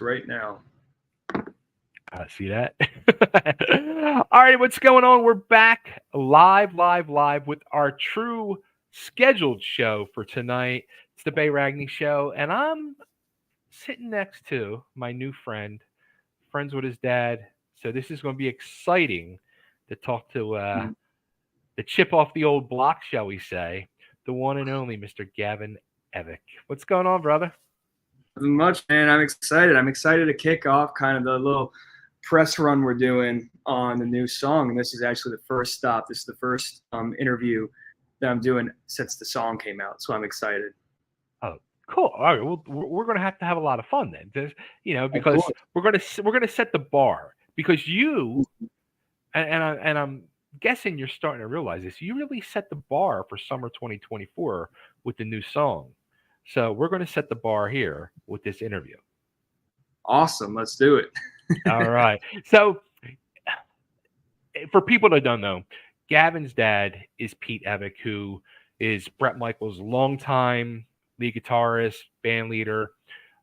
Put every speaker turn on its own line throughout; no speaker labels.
right now.
I see that. All right, what's going on? We're back live with our true scheduled show for tonight. It's the Bay Ragni show, and I'm sitting next to my new friend, friends with his dad. So this is going to be exciting to talk to the chip off the old block, shall we say, the one and only Mr. Gavin Evick. What's going on, brother?
Nothing much, man. I'm excited. I'm excited to kick off kind of the little press run we're doing on the new song. And this is actually the first stop. This is the first interview that I'm doing since the song came out. So I'm excited.
Oh, cool. All right. Well, we're going to have a lot of fun then.
Of
Because
course.
we're going to set the bar because you and I'm guessing you're starting to realize this. You really set the bar for summer 2024 with the new song. So we're going to set the bar here with this interview.
Awesome. Let's do it.
All right. So for people that don't know, Gavin's dad is Pete Evick, who is Brett Michaels' longtime lead guitarist, band leader,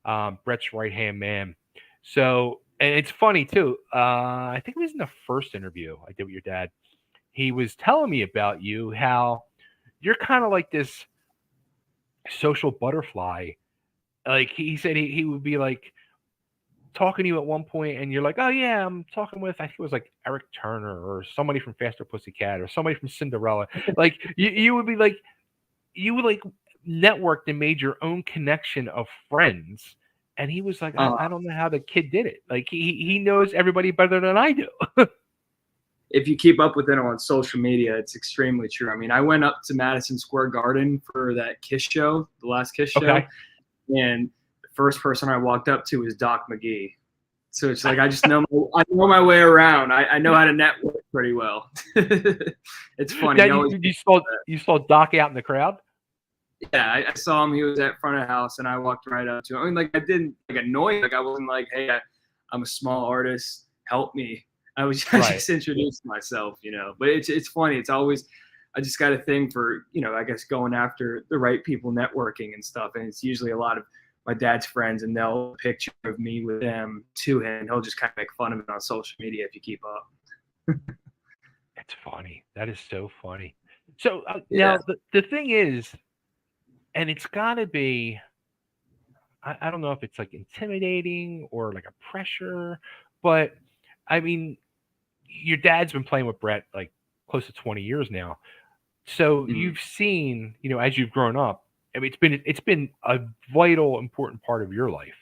Brett's right hand man. So, and it's funny too. I think it was in the first interview I did with your dad. He was telling me about you, how you're kind of like this social butterfly. Like he said, he would be like talking to you at one point, and you're like, "Oh yeah, I'm talking with I think it was like Eric Turner or somebody from Faster Pussycat or somebody from Cinderella." Like you would be like you would like networked and made your own connection of friends. And he was like,
Uh,
I don't know how the kid did it. Like he knows everybody better than I do.
if you keep up with it on social media, it's extremely true. I mean, I went up to Madison Square Garden for that Kiss show, the last Kiss show,
Okay.
and the first person I walked up to was Doc McGee. So it's like I know my way around. I know how to network pretty well. It's funny.
Now
He always,
you saw Doc out in the crowd.
yeah, I saw him. He was at front of the house, and I walked right up to him. I mean, like I didn't like annoy him. Like I wasn't like, hey, I'm a small artist. Help me. I
Right.
just introduced myself, you know. But it's funny. It's always I just got a thing for, you know, I guess going after the right people, networking and stuff. And it's usually a lot of my dad's friends, and they'll picture of me with them to him. He'll just kind of make fun of it on social media if you keep up.
It's funny. That is so funny. So
Yeah.
now the thing is, and it's got to be, I don't know if it's like intimidating or like a pressure, but I mean, your dad's been playing with Brett like close to 20 years now. So
Mhm.
you've seen, as you've grown up, I mean, it's been a vital, important part of your life.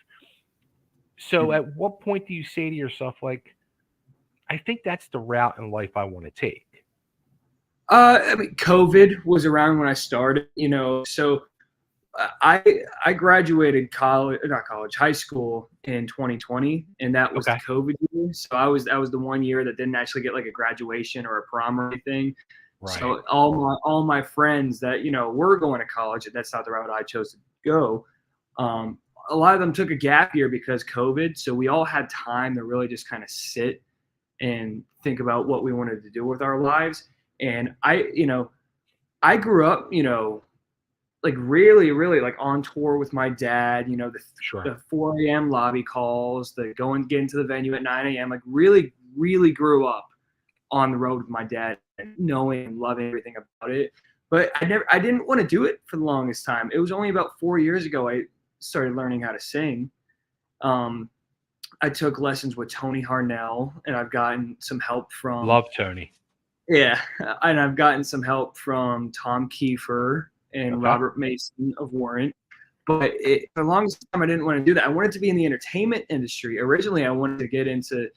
So
Mhm.
at what point do you say to yourself, like, I think that's the route in life I want to take?
I mean, COVID was around when I started, you know, so I graduated college, not college, high school in 2020, and that was the
Okay.
COVID year. So that was the one year that didn't actually get like a graduation or a prom or anything.
Right.
So all my friends that were going to college, and that's not the route I chose to go. Um, a lot of them took a gap year because COVID. So we all had time to really just kind of sit and think about what we wanted to do with our lives. And I grew up, like really, really like on tour with my dad,
Sure.
the 4 a.m. lobby calls, the going get into the venue at 9 a.m. Like really, really grew up on the road with my dad and knowing and loving everything about it. But I didn't want to do it for the longest time. It was only about 4 years ago I started learning how to sing. Um, I took lessons with Tony Harnell, and I've gotten some help from
Love Tony.
yeah, and I've gotten some help from Tom Kiefer and
Okay.
Robert Mason of Warrant. But for the longest time, I didn't want to do that. I wanted to be in the entertainment industry. Originally, I wanted to get into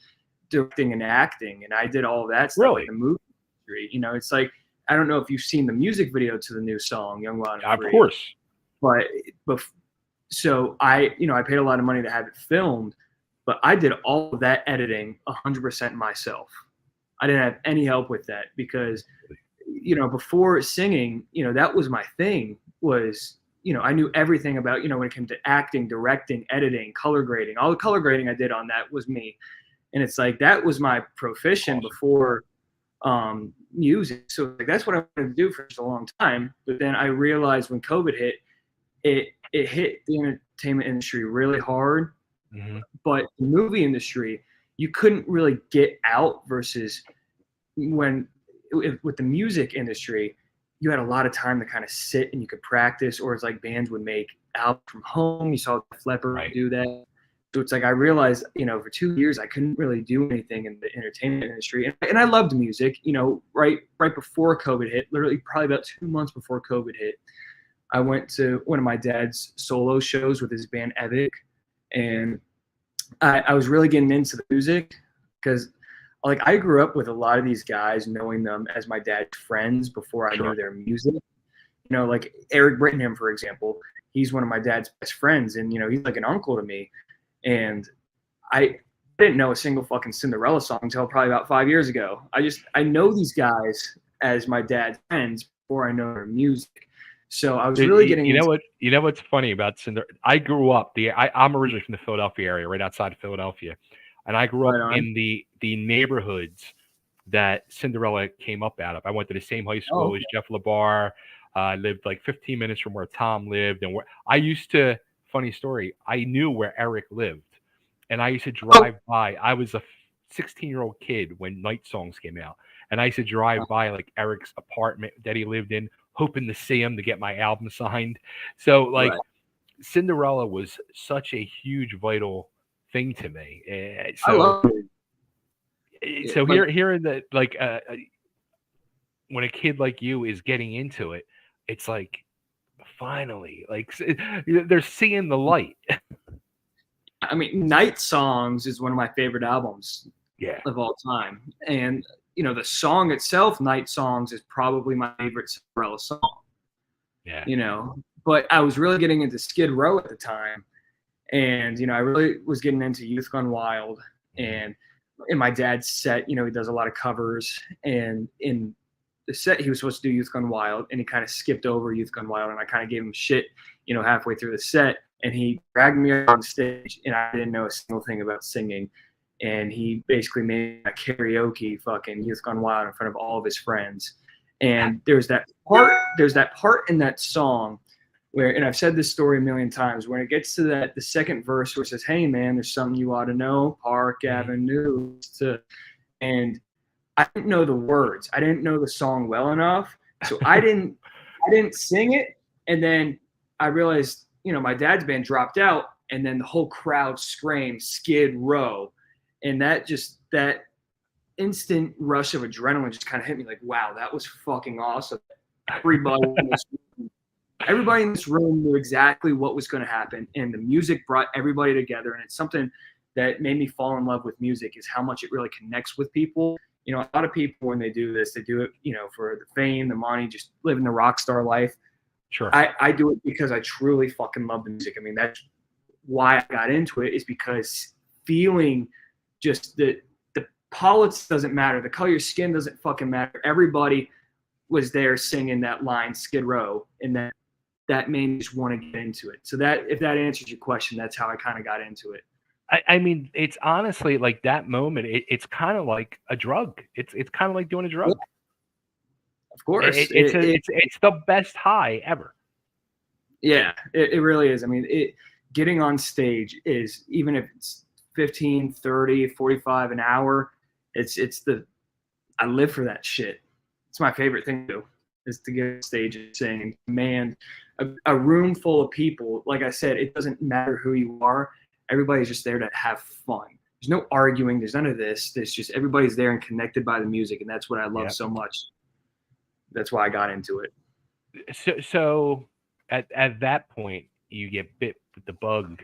directing and acting, and I did all of that stuff, like
Really?
the movie industry. It's like I don't know if you've seen the music video to the new song "Young, Wild, and
Of
Free,"
course.
but so I paid a lot of money to have it filmed, but I did all of that editing 100% myself. I didn't have any help with that because before singing, that was my thing was, I knew everything about, when it came to acting, directing, editing, color grading. All the color grading I did on that was me. And it's like that was my profession
Awesome.
before music. So like, that's what I wanted to do for a long time. But then I realized when COVID hit, it hit the entertainment industry really hard But the movie industry, you couldn't really get out versus when with the music industry, you had a lot of time to kind of sit and you could practice, or it's like bands would make albums from home. You saw Def Leppard do that. So it's like I realized, for 2 years I couldn't really do anything in the entertainment industry, and I loved music. Right before COVID hit, literally probably about 2 months before COVID hit, I went to one of my dad's solo shows with his band Evick, and I was really getting into the music because, like, I grew up with a lot of these guys, knowing them as my dad's friends before I knew their music. Like Eric Brittenham, for example, he's one of my dad's best friends, and he's like an uncle to me. And I didn't know a single fucking Cinderella song until probably about 5 years ago. I know these guys as my dad's friends before I know their music. So I was really getting.
You know what's funny about Cinderella? I grew up I'm originally from the Philadelphia area, right outside of Philadelphia, and I grew up in the neighborhoods that Cinderella came up out of. I went to the same high school as Jeff LeBar. I lived like 15 minutes from where Tom lived, and where I used to. Funny story. I knew where Eric lived, and I used to drive by. I was a 16-year-old kid when Night Songs came out, and I used to drive by like Eric's apartment that he lived in, hoping to see him to get my album signed. So like Cinderella was such a huge, vital thing to me.
I love
it. So here in the like when a kid like you is getting into it, it's like finally, like they're seeing the light.
I mean, Night Songs is one of my favorite albums of all time. And, the song itself, Night Songs, is probably my favorite Cinderella song. Yeah. But I was really getting into Skid Row at the time. And, I really was getting into Youth Gone Wild. And in my dad's set, he does a lot of covers. And in the set, he was supposed to do Youth Gone Wild, and he kind of skipped over Youth Gone Wild, and I kind of gave him shit, halfway through the set, and he dragged me on stage, and I didn't know a single thing about singing, and he basically made a karaoke fucking Youth Gone Wild in front of all of his friends. And there's that part in that song where, and I've said this story a million times, when it gets to the second verse where it says, "Hey man, there's something you ought to know, Park Avenue," and I didn't know the words. I didn't know the song well enough, so I didn't sing it. And then I realized, my dad's band dropped out, and then the whole crowd screamed Skid Row, and that instant rush of adrenaline just kind of hit me like, wow, that was fucking awesome. Everybody in this room knew exactly what was going to happen, and the music brought everybody together. And it's something that made me fall in love with music, is how much it really connects with people. A lot of people, when they do this, they do it, for the fame, the money, just living the rock star life.
Sure.
I do it because I truly fucking love the music. I mean, that's why I got into it, is because feeling just the politics doesn't matter. The color of your skin doesn't fucking matter. Everybody was there singing that line, Skid Row, and that made me just want to get into it. So that, if that answers your question, that's how I kind of got into it.
I mean, it's honestly like that moment. It's kind of like a drug. It's kind of like doing a drug.
Of course,
it's the best high ever.
Yeah, it really is. I mean, getting on stage is, even if it's 15, 30, 45 an hour, I live for that shit. It's my favorite thing to do, is to get on stage and sing. Man, a room full of people, like I said, it doesn't matter who you are. Everybody's just there to have fun. There's no arguing. There's none of this. There's just, everybody's there and connected by the music, and that's what I love so much. That's why I got into it.
So at that point, you get bit with the bug.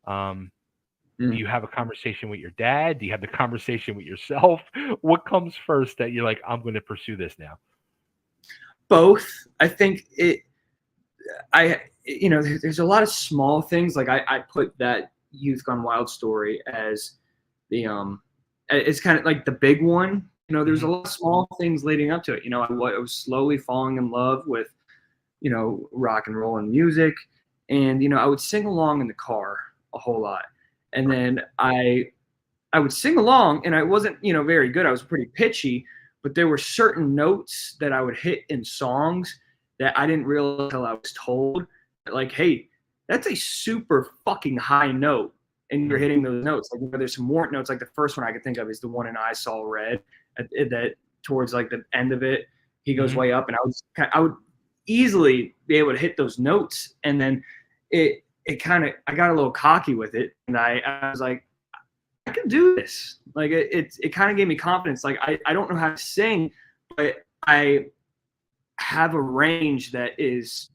Do you have a conversation with your dad? Do you have the conversation with yourself? What comes first that you're like, I'm going to pursue this now?
Both. I think there's a lot of small things. Like I put that Youth Gone Wild story as it's kind of like the big one. There's a lot of small things leading up to it. I was slowly falling in love with, rock and roll and music. And, I would sing along in the car a whole lot. And then I would sing along, and I wasn't, very good. I was pretty pitchy, but there were certain notes that I would hit in songs that I didn't realize until I was told, like, hey, that's a super fucking high note. and you're hitting those notes. Like, there's some warrant notes. Like the first one I could think of is the one in I Saw Red. That towards like the end of it, he goes way up, and I would easily be able to hit those notes, and then I got a little cocky with it, and I was like, I can do this. Like it kind of gave me confidence. Like I don't know how to sing, but I have a range that is.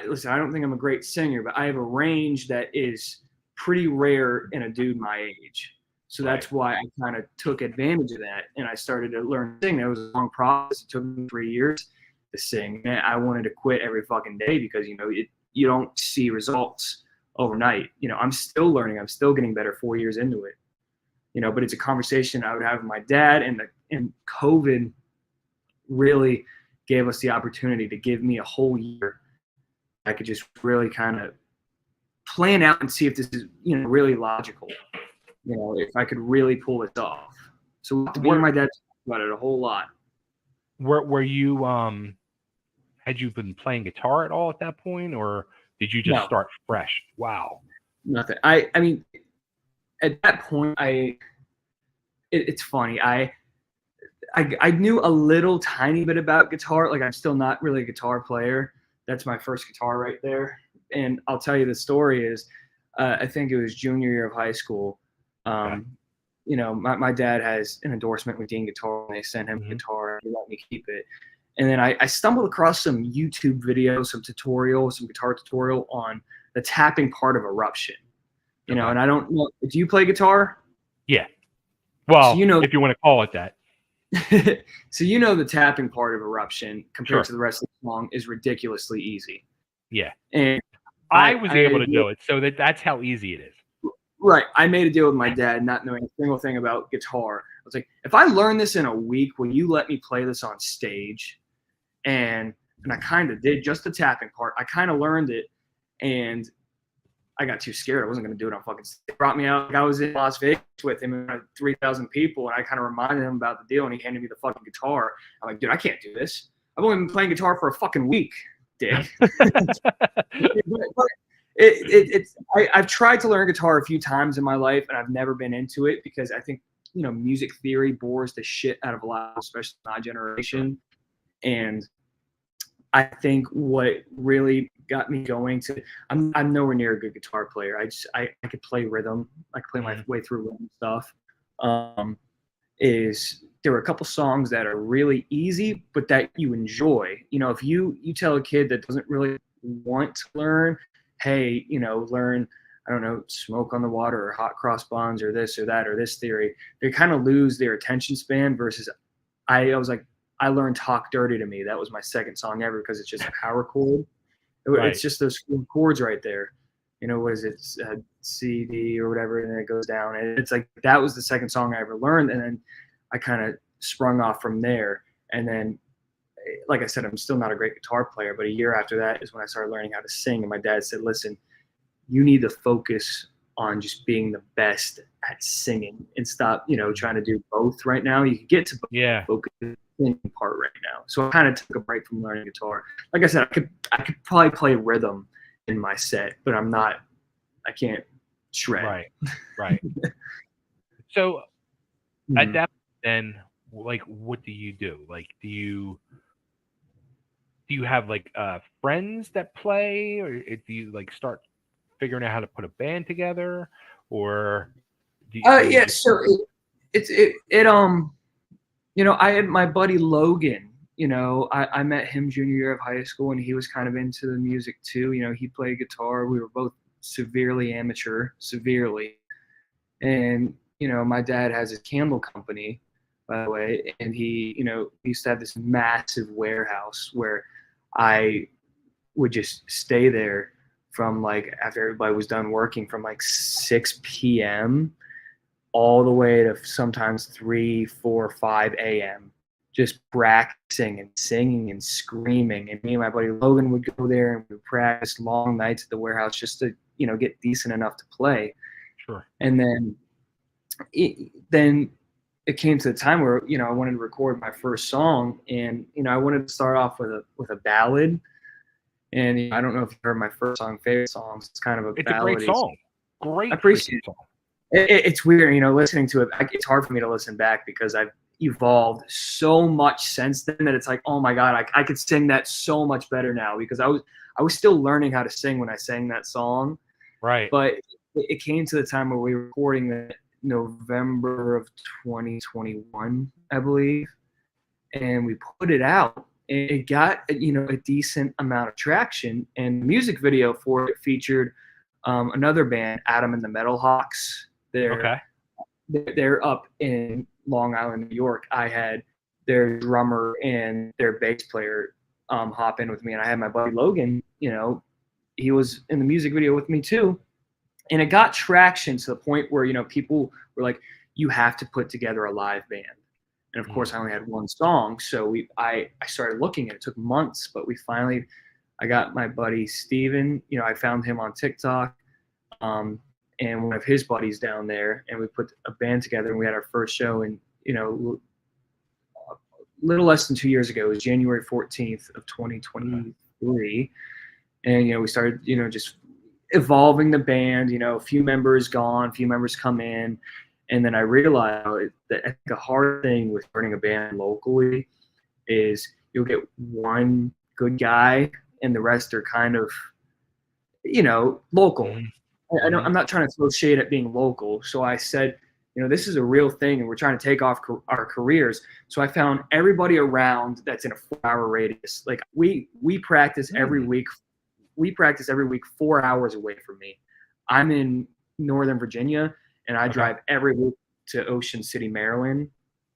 Listen, I don't think I'm a great singer, but I have a range that is pretty rare in a dude my age. So that's why I kind of took advantage of that, and I started to learn to sing. It was a long process. It took me 3 years to sing, and I wanted to quit every fucking day because you don't see results overnight. I'm still learning. I'm still getting better 4 years into it. But it's a conversation I would have with my dad, and COVID really gave us the opportunity to give me a whole year. I could just really kind of plan out and see if this is, really logical. If I could really pull this off. So me and my dad talked about it a whole lot.
Were you had you been playing guitar at all at that point, or did you just start fresh? Wow.
Nothing. I mean, at that point, it's funny. I knew a little tiny bit about guitar. Like, I'm still not really a guitar player. That's my first guitar right there. And I'll tell you the story is, I think it was junior year of high school. My dad has an endorsement with Dean Guitar, and they sent him a guitar, and he let me keep it. And then I stumbled across some YouTube videos, some guitar tutorial on the tapping part of Eruption. And I don't know, do you play guitar?
Yeah. Well, so if you want to call it that.
So the tapping part of Eruption compared to the rest of the song is ridiculously easy.
Yeah.
And
I was able to do it, so that's how easy it is.
Right. I made a deal with my dad, not knowing a single thing about guitar. I was like, if I learn this in a week, will you let me play this on stage? And I kind of did, just the tapping part. I kind of learned it, and I got too scared. I wasn't going to do it on fucking stage. He brought me out. Like, I was in Las Vegas with him and 3,000 people, and I kind of reminded him about the deal, and he handed me the fucking guitar. I'm like, dude, I can't do this. I've only been playing guitar for a fucking week, dick. I've tried to learn guitar a few times in my life, and I've never been into it because I think, music theory bores the shit out of a lot, especially my generation. And I think what really got me going I'm nowhere near a good guitar player. I could play rhythm. I could play my way through rhythm stuff. There were a couple songs that are really easy, but that you enjoy. If you tell a kid that doesn't really want to learn, hey, learn, I don't know, Smoke on the Water or Hot Cross Buns or this or that or this theory, they kind of lose their attention span versus I was like, I learned Talk Dirty to Me. That was my second song ever because it's just a power chord. It's just those chords right there. What is it? C, D or whatever, and then it goes down. And it's like, that was the second song I ever learned. And then I kind of sprung off from there. And then, like I said, I'm still not a great guitar player, but a year after that is when I started learning how to sing. And my dad said, listen, you need to focus on just being the best at singing and stop, trying to do both right now. You can get to focus on the singing part right now. So I kind of took a break from learning guitar. Like I said, I could probably play rhythm in my set, but I can't shred.
Right. So at that point, then, like, what do you do? Like, do you have like friends that play, or do you like start figuring out how to put a band together, or
so I had my buddy Logan. I met him junior year of high school, and he was kind of into the music too. He played guitar. We were both severely amateur, and my dad has a candle company, by the way, and he used to have this massive warehouse where I would just stay there from like after everybody was done working from like 6 p.m. all the way to sometimes 3, 4, 5 a.m. just practicing and singing and screaming. And me and my buddy Logan would go there and we would practice long nights at the warehouse just to, get decent enough to play.
Sure.
And then it came to the time where, I wanted to record my first song, and, I wanted to start off with a ballad. And I don't know if you heard my first song, Favorite Songs. It's kind of
It's a great song. Great
I appreciate
freaking song.
It's weird, listening to it. It's hard for me to listen back because I've evolved so much since then that it's like, oh my God, I could sing that so much better now because I was still learning how to sing when I sang that song.
Right.
But it came to the time where we were recording that November of 2021, I believe, and we put it out. And it got a decent amount of traction, and the music video for it featured another band, Adam and the Metal Hawks.
Okay.
They're up in Long Island, New York. I had their drummer and their bass player hop in with me, and I had my buddy Logan. He was in the music video with me too, and it got traction to the point where people were like, "You have to put together a live band." And of course, I only had one song, so I started looking, and it took months, but I got my buddy Steven. I found him on TikTok. And one of his buddies down there, and we put a band together, and we had our first show in, a little less than 2 years ago. It was January 14th of 2023. And, we started, just evolving the band, a few members gone, a few members come in. And then I realized that I think a hard thing with starting a band locally is you'll get one good guy and the rest are kind of, local.
Mm-hmm.
I'm not trying to throw shade at being local. So I said, this is a real thing and we're trying to take off our careers. So I found everybody around that's in a 4-hour radius. Like we practice every week. We practice every week 4 hours away from me. I'm in Northern Virginia and I drive every week to Ocean City, Maryland.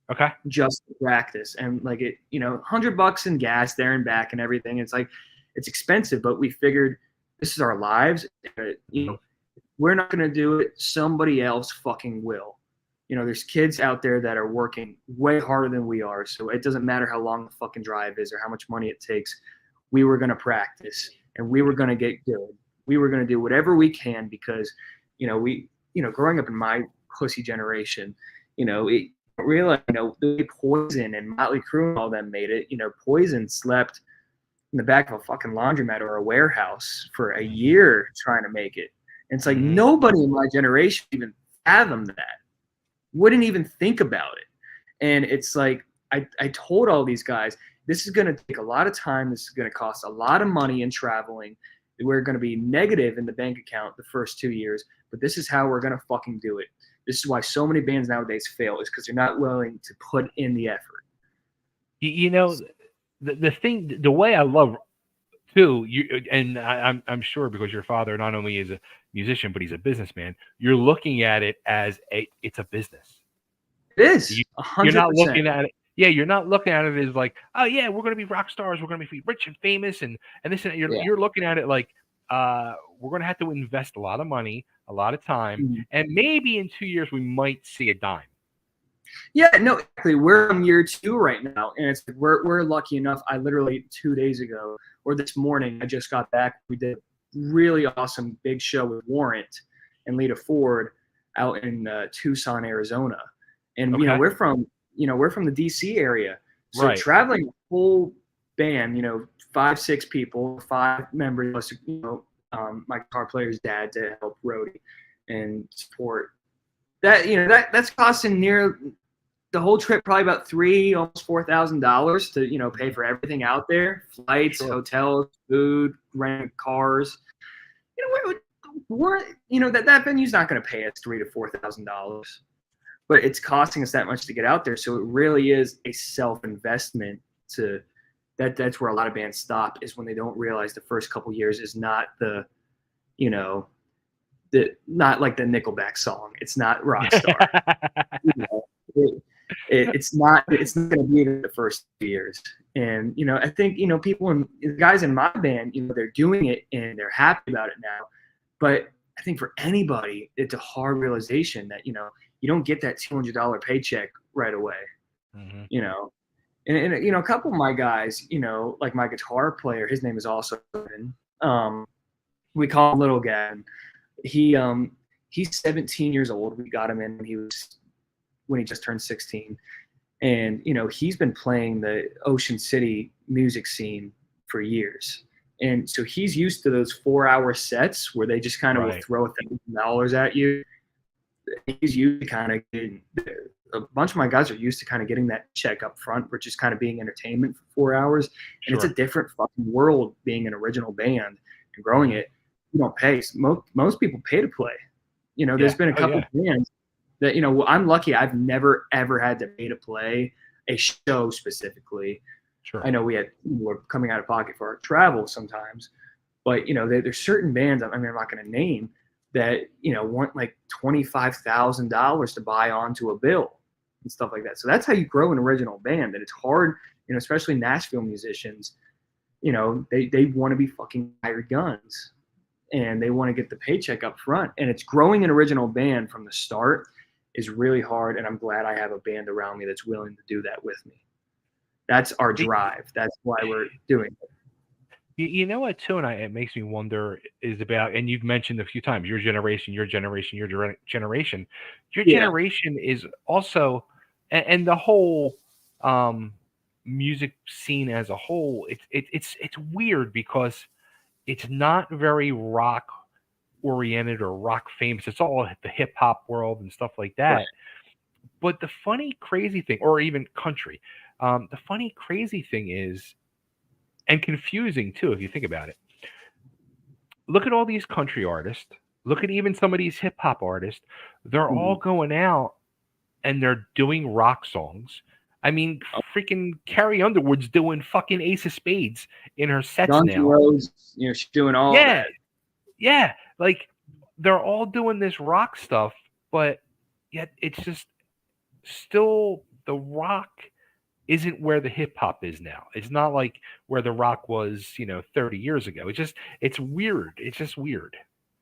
Okay.
Just to practice. And like $100 in gas there and back and everything. It's like, it's expensive, but we figured this is our lives. We're not going to do it. Somebody else fucking will. There's kids out there that are working way harder than we are. So it doesn't matter how long the fucking drive is or how much money it takes. We were going to practice and we were going to get good. We were going to do whatever we can because, growing up in my pussy generation, it realize, the way Poison and Motley Crue and all them made it, Poison slept in the back of a fucking laundromat or a warehouse for a year trying to make it. And it's like nobody in my generation even fathomed that, wouldn't even think about it. And it's like I told all these guys, this is going to take a lot of time. This is going to cost a lot of money in traveling. We're going to be negative in the bank account the first 2 years, but this is how we're going to fucking do it. This is why so many bands nowadays fail, is because they're not willing to put in the effort.
The thing, the way I love too, and I'm sure because your father not only is a musician but he's a businessman, you're looking at it as it's a business.
It is 100%.
You're not looking at it. Yeah, you're not looking at it as like, oh yeah, we're going to be rock stars, we're going to be rich and famous, and this and that. You're looking at it like, we're going to have to invest a lot of money, a lot of time, and maybe in 2 years we might see a dime.
Yeah, no, exactly. We're on year 2 right now, and it's we're lucky enough. I literally 2 days ago or this morning, I just got back. We did a really awesome big show with Warrant and Lita Ford out in Tucson, Arizona, and we're from the DC area, so traveling a whole band, 5-6 people, 5 members, plus my guitar player's dad to help roadie and support. That's costing near the whole trip probably about almost $4,000 to pay for everything out there, flights, hotels, food, rent cars. That venue's not going to pay us $3,000 to $4,000, but it's costing us that much to get out there. So it really is a self-investment. That's where a lot of bands stop, is when they don't realize the first couple years is not not like the Nickelback song. It's not Rockstar. It's not going to be the first 2 years. And I think people and the guys in my band, they're doing it and they're happy about it now. But I think for anybody, it's a hard realization that you don't get that $200 paycheck right away. And a couple of my guys, like my guitar player, his name is also Gavin. We call him Little Gavin. He's 17 years old. We got him in when he just turned 16, and he's been playing the Ocean City music scene for years. And so he's used to those 4-hour sets where they just kind of will throw $1,000 at you. He's used to kind of getting, a bunch of my guys are used to kind of getting that check up front, which is kind of being entertainment for 4 hours. And it's a different fucking world being an original band and growing it. You don't pay. Most people pay to play. You know, there's been a couple of bands that, you know, I'm lucky I've never, ever had to pay to play a show specifically.
Sure.
I know we're coming out of pocket for our travel sometimes, but, you know, there's certain bands, I mean, I'm not going to name, that, you know, want like $25,000 to buy onto a bill and stuff like that. So that's how you grow an original band. And it's hard, you know, especially Nashville musicians, you know, they want to be fucking hired guns and they want to get the paycheck up front. And it's growing an original band from the start is really hard. And I'm glad I have a band around me that's willing to do that with me. That's our drive. That's why we're doing it.
You know what, too, and it makes me wonder is about, and you've mentioned a few times, your generation generation is also, and the whole music scene as a whole, it's weird because it's not very rock oriented or rock famous. It's all the hip hop world and stuff like that. Right. But the funny, crazy thing, or even country, the funny, crazy thing is, and confusing too, if you think about it. Look at all these country artists. Look at even some of these hip hop artists. They're all going out and they're doing rock songs. I mean, freaking Carrie Underwood's doing fucking Ace of Spades in her sets
Guns
now.
Rose, you know, she's doing all that.
Yeah. Like they're all doing this rock stuff, but yet it's just still the rock isn't where the hip hop is now. It's not like where the rock was, you know, 30 years ago. It's weird. It's just weird.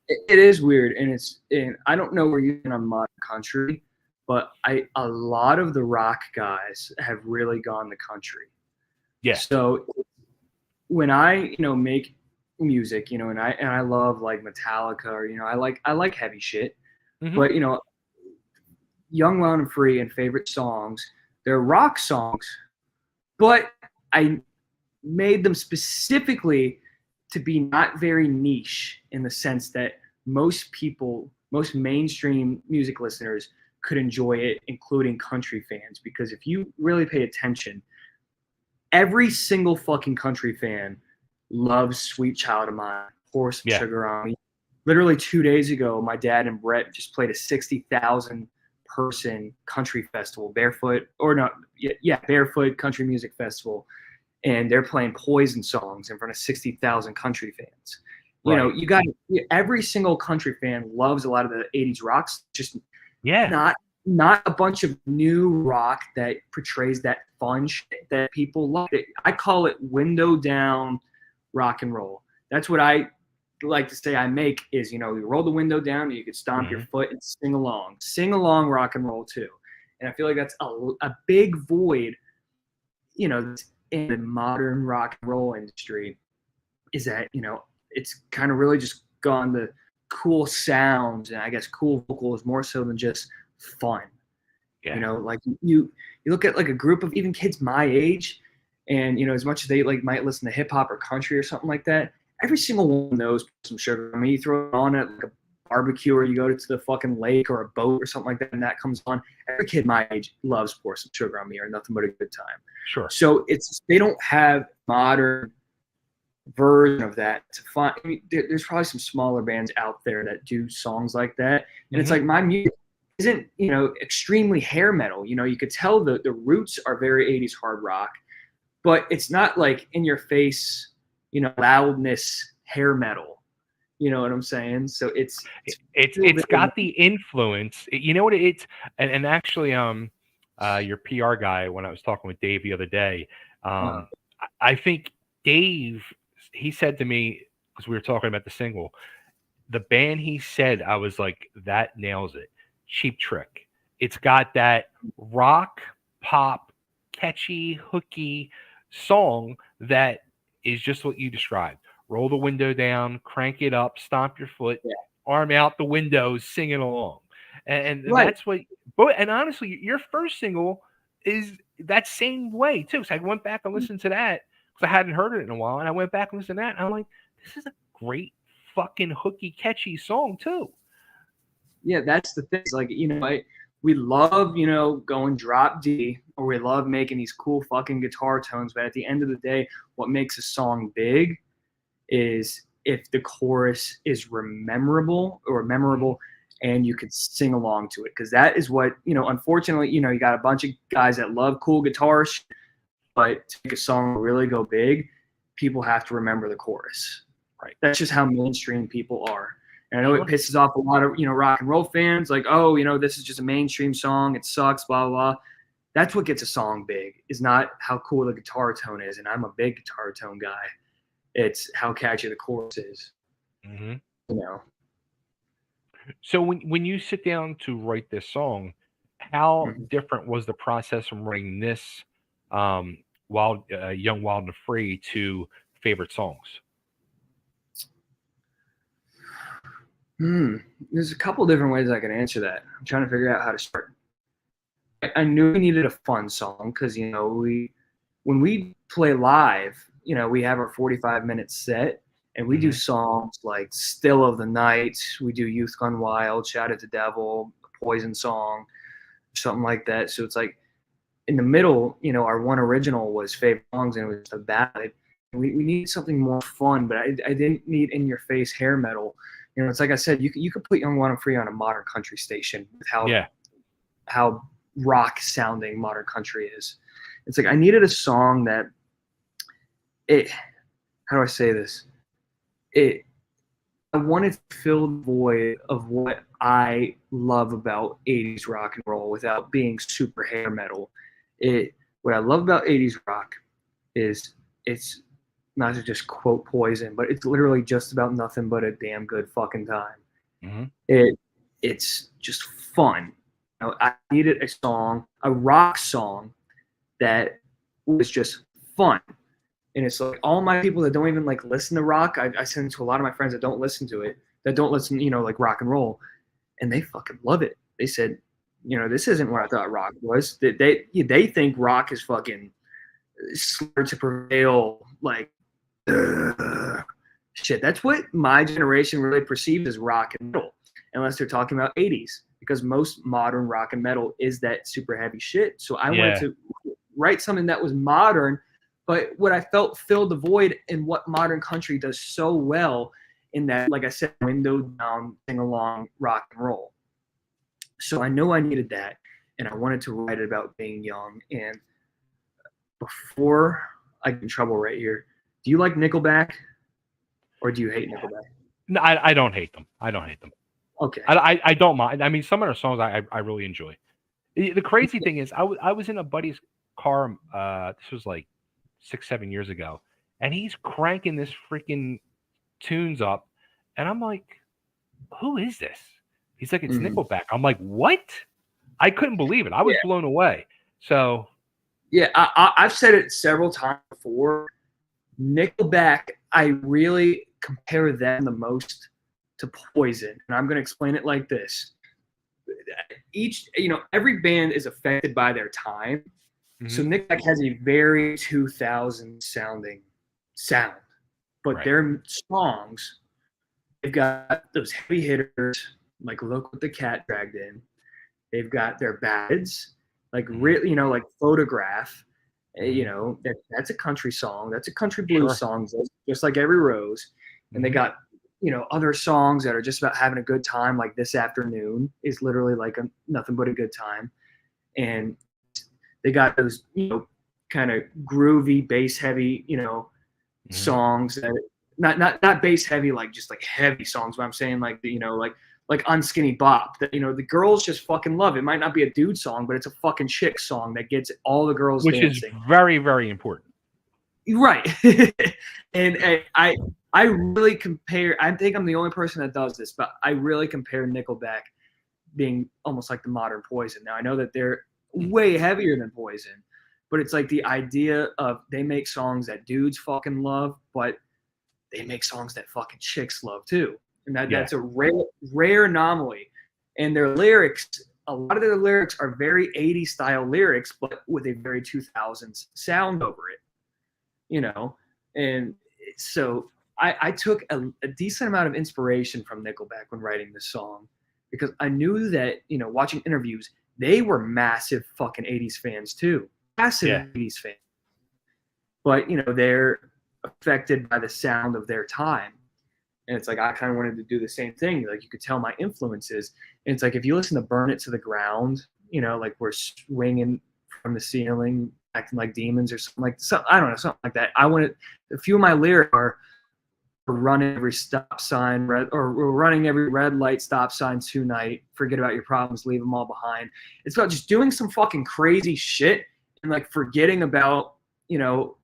It is weird. And I don't know where you're in on modern country, but a lot of the rock guys have really gone the country.
Yeah.
So when I, you know, make music, you know, and I love like Metallica or, you know, I like heavy shit, but, you know, Young, Wild and Free and favorite songs, they're rock songs, but I made them specifically to be not very niche in the sense that most mainstream music listeners could enjoy it, including country fans. Because if you really pay attention, every single fucking country fan loves Sweet Child of Mine, Pour Some Sugar on Me. Literally 2 days ago, my dad and Brett just played a 60,000 person country festival, Barefoot Country Music Festival, and they're playing Poison songs in front of 60,000 country fans. You know, you got every single country fan loves a lot of the 80s rocks, just not a bunch of new rock that portrays that fun shit that people love. I call it window down rock and roll. That's what I like to say I make is, you know, you roll the window down and you could stomp your foot and sing along rock and roll too. And I feel like that's a big void, you know, in the modern rock and roll industry, is that, you know, it's kind of really just gone the cool sounds and I guess cool vocals more so than just fun. You know, like you look at like a group of even kids my age, and, you know, as much as they like might listen to hip hop or country or something like that, every single one knows some sugar. I mean, you throw it on at like a barbecue or you go to the fucking lake or a boat or something like that, and that comes on. Every kid my age loves Pour Some Sugar on Me or Nothing But a Good Time.
Sure.
So they don't have modern version of that to find. I mean, there's probably some smaller bands out there that do songs like that, and it's like my music isn't, you know, extremely hair metal. You know, you could tell the roots are very 80s hard rock, but it's not like in your face, you know, loudness hair metal. You know what I'm saying? So it's
got the influence. You know what it's, and actually your PR guy, when I was talking with Dave the other day, I think Dave, he said to me, because we were talking about the single, the band he said, I was like, that nails it. Cheap Trick. It's got that rock, pop, catchy, hooky song that is just what you described. Roll the window down, crank it up, stomp your foot, arm out the window, singing along. And that's what, and honestly, your first single is that same way too. So I went back and listened to that because I hadn't heard it in a while, and I went back and listened to that, and I'm like, this is a great fucking hooky, catchy song too.
Yeah, that's the thing. It's like, we love, going drop D, or we love making these cool fucking guitar tones, but at the end of the day, what makes a song big is if the chorus is memorable and you could sing along to it. Because that is what, unfortunately, you got a bunch of guys that love cool guitars, but to make a song really go big, people have to remember the chorus.
Right.
That's just how mainstream people are. And I know it pisses off a lot of, rock and roll fans, like, oh, this is just a mainstream song. It sucks, blah, blah, blah. That's what gets a song big, is not how cool the guitar tone is. And I'm a big guitar tone guy. It's how catchy the chorus is.
Mm-hmm.
So
when you sit down to write this song, how different was the process from writing this Young, Wild, and Free to favorite songs?
There's a couple different ways I can answer that. I'm trying to figure out how to start. I knew we needed a fun song because, when we play live, we have our 45-minute set, and we do songs like Still of the Night. We do Youth Gone Wild, Shout at the Devil, Poison Song, something like that. So it's like in the middle, our one original was Favorite Songs, and it was a ballad. We needed something more fun, but I didn't need in-your-face hair metal. It's like I said, you could put Young, Wild, and Free on a modern country station with how rock sounding modern country is. It's like I needed a song that how do I say this? I wanted to fill the void of what I love about 80s rock and roll without being super hair metal. What I love about 80s rock is it's not to just quote Poison, but it's literally just about nothing but a damn good fucking time. It's just fun. I needed a rock song that was just fun. And it's like all my people that don't even like listen to rock, I send it to a lot of my friends that don't listen to it, that don't listen, like rock and roll, and they fucking love it. They said, this isn't what I thought rock was. They think rock is fucking slur to prevail, like shit. That's what my generation really perceives as rock and metal, unless they're talking about 80s, because most modern rock and metal is that super heavy shit. So I wanted to write something that was modern, but what I felt filled the void in what modern country does so well, in that, like I said, window down, sing along, rock and roll. So I know I needed that, and I wanted to write it about being young. And before I get in trouble right here, do you like Nickelback, or do you hate Nickelback?
No, I don't hate them. I don't hate them.
Okay.
I don't mind. I mean, some of their songs I really enjoy. The crazy thing is, I was in a buddy's car. This was like 6-7 years ago, and he's cranking this freaking tunes up, and I'm like, who is this? He's like, it's Nickelback. I'm like, what? I couldn't believe it. I was blown away. So
yeah, I've said it several times before. Nickelback, I really compare them the most to Poison, and I'm going to explain it like this. Every band is affected by their time. So Nickelback has a very 2000 sounding sound, but their songs, they've got those heavy hitters, like Look What the Cat Dragged In. They've got their ballads, like really, like Photograph. That's a country song. That's a country blues song, just like Every Rose. And they got, other songs that are just about having a good time, like This Afternoon is literally like nothing but a good time. And they got those, kind of groovy, bass heavy, songs that not bass heavy, like just like heavy songs. But I'm saying like like Unskinny Bop, that the girls just fucking love. It might not be a dude song, but it's a fucking chick song that gets all the girls dancing.
Which is very, very important.
Right. and I really compare. I think I'm the only person that does this, but I really compare Nickelback being almost like the modern Poison. Now I know that they're way heavier than Poison, but it's like the idea of they make songs that dudes fucking love, but they make songs that fucking chicks love too. And that's a rare anomaly. And their lyrics, a lot of their lyrics are very 80s style lyrics, but with a very 2000s sound over it. you know, and so I took a decent amount of inspiration from Nickelback when writing this song because I knew that, watching interviews, they were massive fucking 80s fans too. Massive
Yeah.
80s fans. But, they're affected by the sound of their time. And it's like I kind of wanted to do the same thing. Like you could tell my influences. And it's like if you listen to Burn It to the Ground, like we're swinging from the ceiling, acting like demons or I don't know, something like that. A few of my lyrics are running every stop sign, or we're running every red light stop sign tonight. Forget about your problems, leave them all behind. It's about just doing some fucking crazy shit and like forgetting about,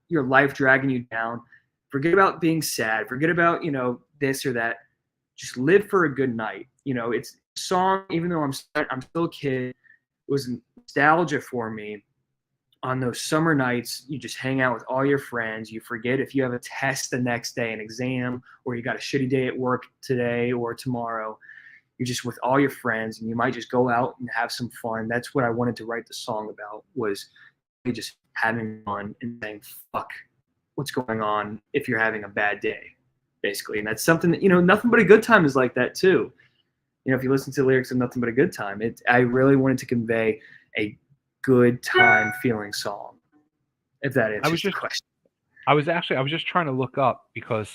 your life dragging you down. Forget about being sad. Forget about, this or that. Just live for a good night. It's a song, even though I'm still a kid, it was nostalgia for me. On those summer nights, you just hang out with all your friends. You forget if you have a test the next day, an exam, or you got a shitty day at work today or tomorrow. You're just with all your friends, and you might just go out and have some fun. That's what I wanted to write the song about, was just having fun and saying, fuck what's going on if you're having a bad day, basically. And that's something that, Nothing But a Good Time is like that too. If you listen to the lyrics of Nothing But a Good Time, I really wanted to convey a good time feeling song, if that answers the question.
I was just trying to look up because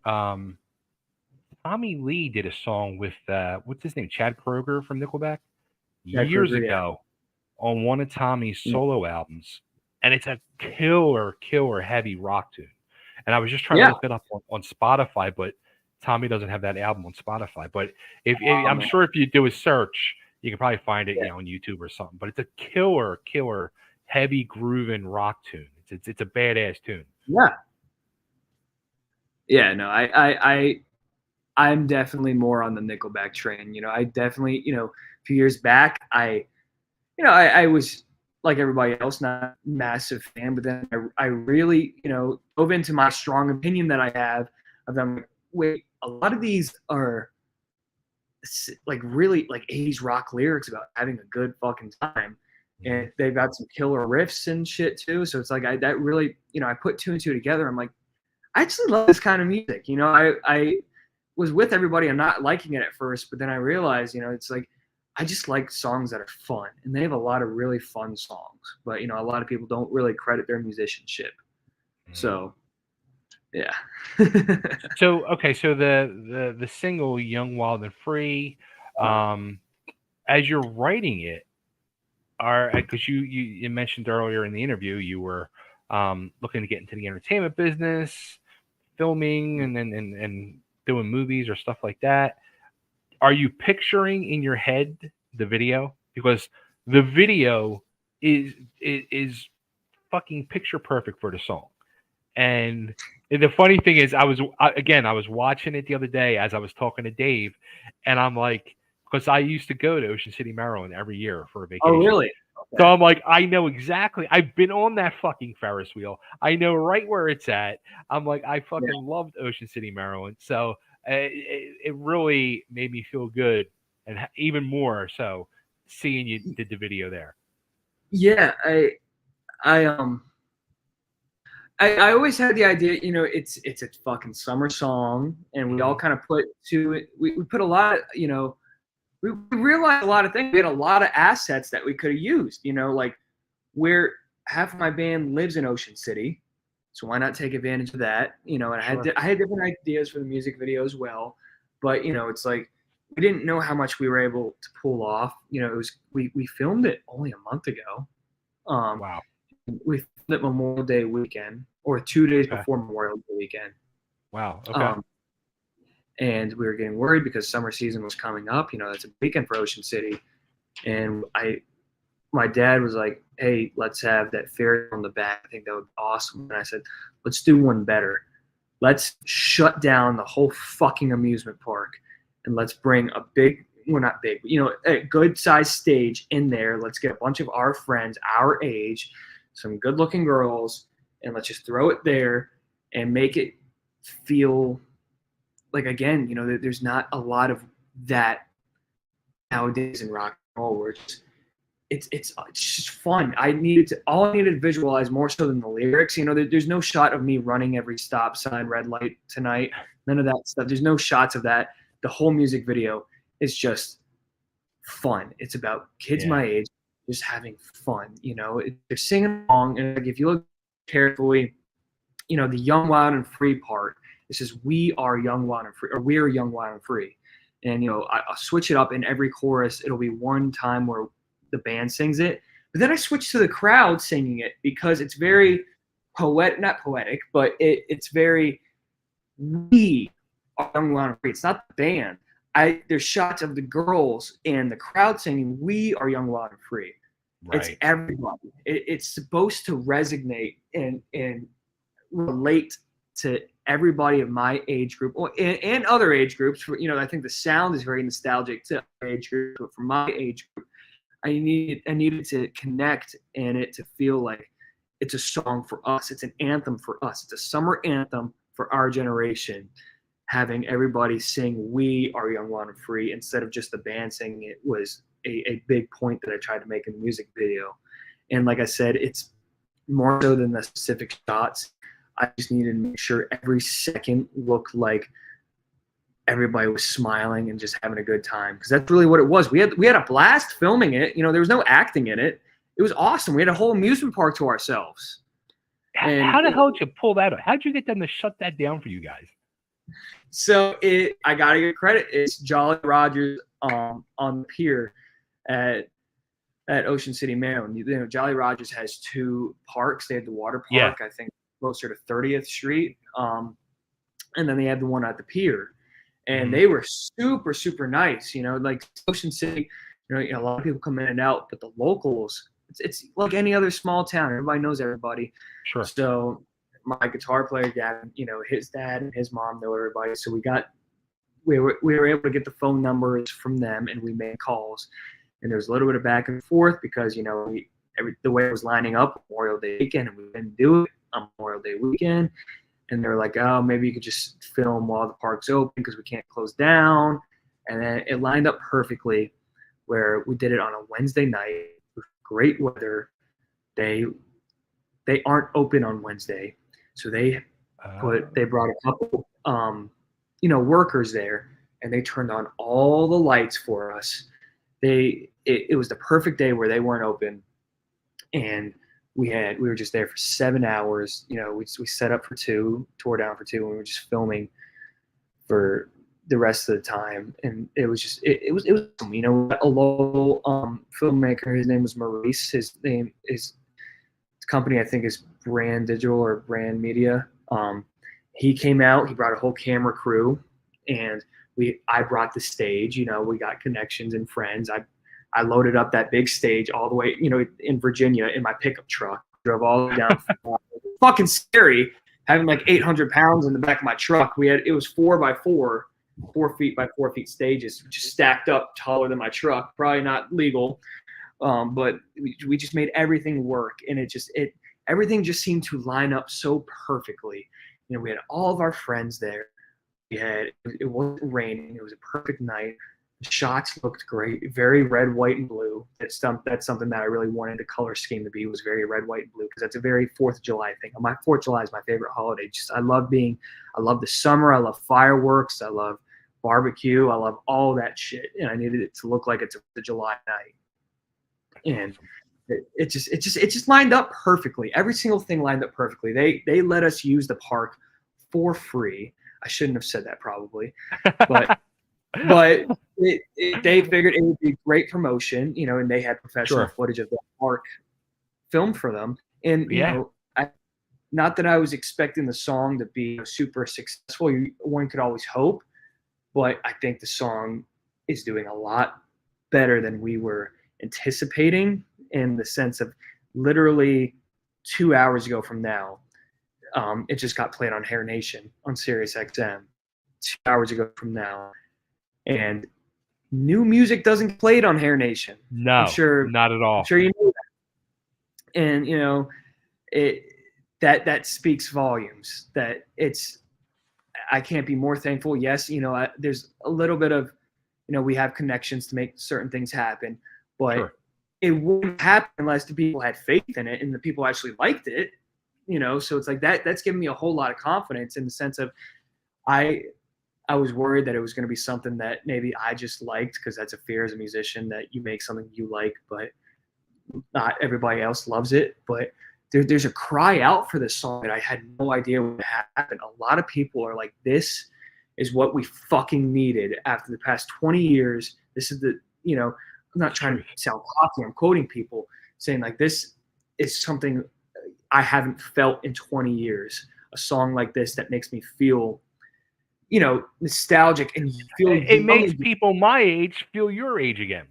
Tommy Lee did a song with what's his name, Chad Kroeger from Nickelback, years ago on one of Tommy's solo albums, and it's a killer heavy rock tune. And I was just trying to look it up on Spotify, but Tommy doesn't have that album on Spotify. But I'm sure if you do a search, you can probably find it, on YouTube or something. But it's a killer heavy grooving rock tune. It's a badass tune.
Yeah. Yeah. No, I'm definitely more on the Nickelback train. I definitely, a few years back, I was like everybody else, not a massive fan, but then I really, dove into my strong opinion that I have of them. Like, wait, a lot of these are like really like 80s rock lyrics about having a good fucking time. And they've got some killer riffs and shit too. So it's like that really, I put two and two together. I'm like, I actually love this kind of music. I was with everybody and not liking it at first, but then I realized, it's like I just like songs that are fun, and they have a lot of really fun songs. But a lot of people don't really credit their musicianship. So, yeah.
So the single "Young, Wild, and Free," as you're writing it, because you mentioned earlier in the interview you were looking to get into the entertainment business, filming and doing movies or stuff like that. Are you picturing in your head the video? Because the video is fucking picture perfect for the song. And the funny thing is, I was watching it the other day as I was talking to Dave, and I'm like, because I used to go to Ocean City, Maryland every year for a vacation.
Oh, really?
Okay. So I'm like, I know exactly. I've been on that fucking Ferris wheel. I know right where it's at. I'm like, I fucking loved Ocean City, Maryland. So it really made me feel good, and even more so seeing you did the video there.
Yeah, I always had the idea, it's a fucking summer song, and we all kind of put to it. We put a lot, we realized a lot of things. We had a lot of assets that we could have used, like where half of my band lives in Ocean City. So why not take advantage of that? And I had different ideas for the music video as well, but it's like we didn't know how much we were able to pull off. It was we filmed it only a month ago.
Wow.
We filmed it Memorial Day weekend, or 2 days before Memorial Day weekend.
Wow. Okay.
And we were getting worried because summer season was coming up. That's a weekend for Ocean City, and my dad was like, hey, let's have that ferry on the back. I think that would be awesome. And I said, let's do one better. Let's shut down the whole fucking amusement park, and let's bring a big, well, not big, but, a good sized stage in there. Let's get a bunch of our friends, our age, some good looking girls, and let's just throw it there and make it feel like, again, there's not a lot of that nowadays in rock and roll, where it's just fun. All I needed to visualize more so than the lyrics. You know, there's no shot of me running every stop sign, red light tonight. None of that stuff. There's no shots of that. The whole music video is just fun. It's about kids my age just having fun. You know, they're singing along, and like, if you look carefully, you know, the young, wild, and free part. It says we are young, wild, and free, or we're young, wild, and free. And you know, I'll switch it up in every chorus. It'll be one time where the band sings it, but then I switch to the crowd singing it because it's very not poetic, but it's very we are young, wild, and free. It's not the band. There's shots of the girls and the crowd singing "We are young, wild, and free." Right. It's everybody. It's supposed to resonate and relate to everybody of my age group and other age groups. You know, I think the sound is very nostalgic to our age group, but for my age group, I needed to connect and it to feel like it's a song for us. It's an anthem for us. It's a summer anthem for our generation. Having everybody sing "We Are Young, Wild, and Free" instead of just the band singing it was a big point that I tried to make in the music video. And like I said, it's more so than the specific shots. I just needed to make sure every second looked like everybody was smiling and just having a good time, because that's really what it was. We had a blast filming it. You know, there was no acting in it. It was awesome. We had a whole amusement park to ourselves.
And how the hell did you pull that up? How did you get them to shut that down for you guys?
So I gotta give credit. It's Jolly Rogers on the pier at Ocean City, Maryland. You know, Jolly Rogers has two parks. They have the water park, I think, closer to 30th Street, and then they have the one at the pier. And they were super, super nice. You know, like Ocean City, you know, a lot of people come in and out, but the locals, it's like any other small town. Everybody knows everybody.
Sure.
So my guitar player, Gavin, you know, his dad and his mom know everybody. So we were able to get the phone numbers from them, and we made calls. And there was a little bit of back and forth because, you know, the way it was lining up, Memorial Day weekend, and we didn't do it on Memorial Day weekend. And they were like, oh, maybe you could just film while the park's open because we can't close down. And then it lined up perfectly where we did it on a Wednesday night with great weather. They aren't open on Wednesday. So they brought a couple, you know, workers there, and they turned on all the lights for us. It was the perfect day where they weren't open, and we were just there for 7 hours. You know, we set up for 2, tore down for 2, and we were just filming for the rest of the time. And it was just it was you know, a local filmmaker. His name was Maurice. His company, I think, is Brand Digital or Brand Media. He came out. He brought a whole camera crew, and I brought the stage. You know, we got connections and friends. I loaded up that big stage all the way, you know, in Virginia in my pickup truck. Drove all the way down. Fucking scary having like 800 pounds in the back of my truck. It was 4x4, 4 feet by 4 feet stages, just stacked up taller than my truck. Probably not legal. But we just made everything work, and everything just seemed to line up so perfectly. You know, we had all of our friends there. It wasn't raining. It was a perfect night. The shots looked great, very red, white, and blue. That's something that I really wanted the color scheme to be, was very red, white, and blue, because that's a very 4th of July thing. My 4th of July is my favorite holiday. I love the summer. I love fireworks. I love barbecue. I love all that shit, and I needed it to look like it's a July night. And it just lined up perfectly. Every single thing lined up perfectly. They let us use the park for free. I shouldn't have said that probably, but they figured it would be great promotion, you know, and they had professional footage of the park filmed for them. And you know, not that I was expecting the song to be super successful. One could always hope, but I think the song is doing a lot better than we were anticipating, in the sense of literally 2 hours ago from now, it just got played on Hair Nation on Sirius XM 2 hours ago from now, and new music doesn't get played on Hair Nation.
No,
I'm sure,
not at all.
I'm sure you know that. And you know, that speaks volumes. That I can't be more thankful. Yes, you know, there's a little bit of, you know, we have connections to make certain things happen, but it wouldn't happen unless the people had faith in it and the people actually liked it, so it's like that's given me a whole lot of confidence in the sense of I was worried that it was going to be something that maybe I just liked, because that's a fear as a musician, that you make something you like, but not everybody else loves it. But there's a cry out for this song that I had no idea would happen. A lot of people are like, this is what we fucking needed after the past 20 years. This is I'm not trying to sound cocky. I'm quoting people saying like, this is something I haven't felt in 20 years. A song like this that makes me feel, nostalgic and feel.
It makes people my age feel your age again.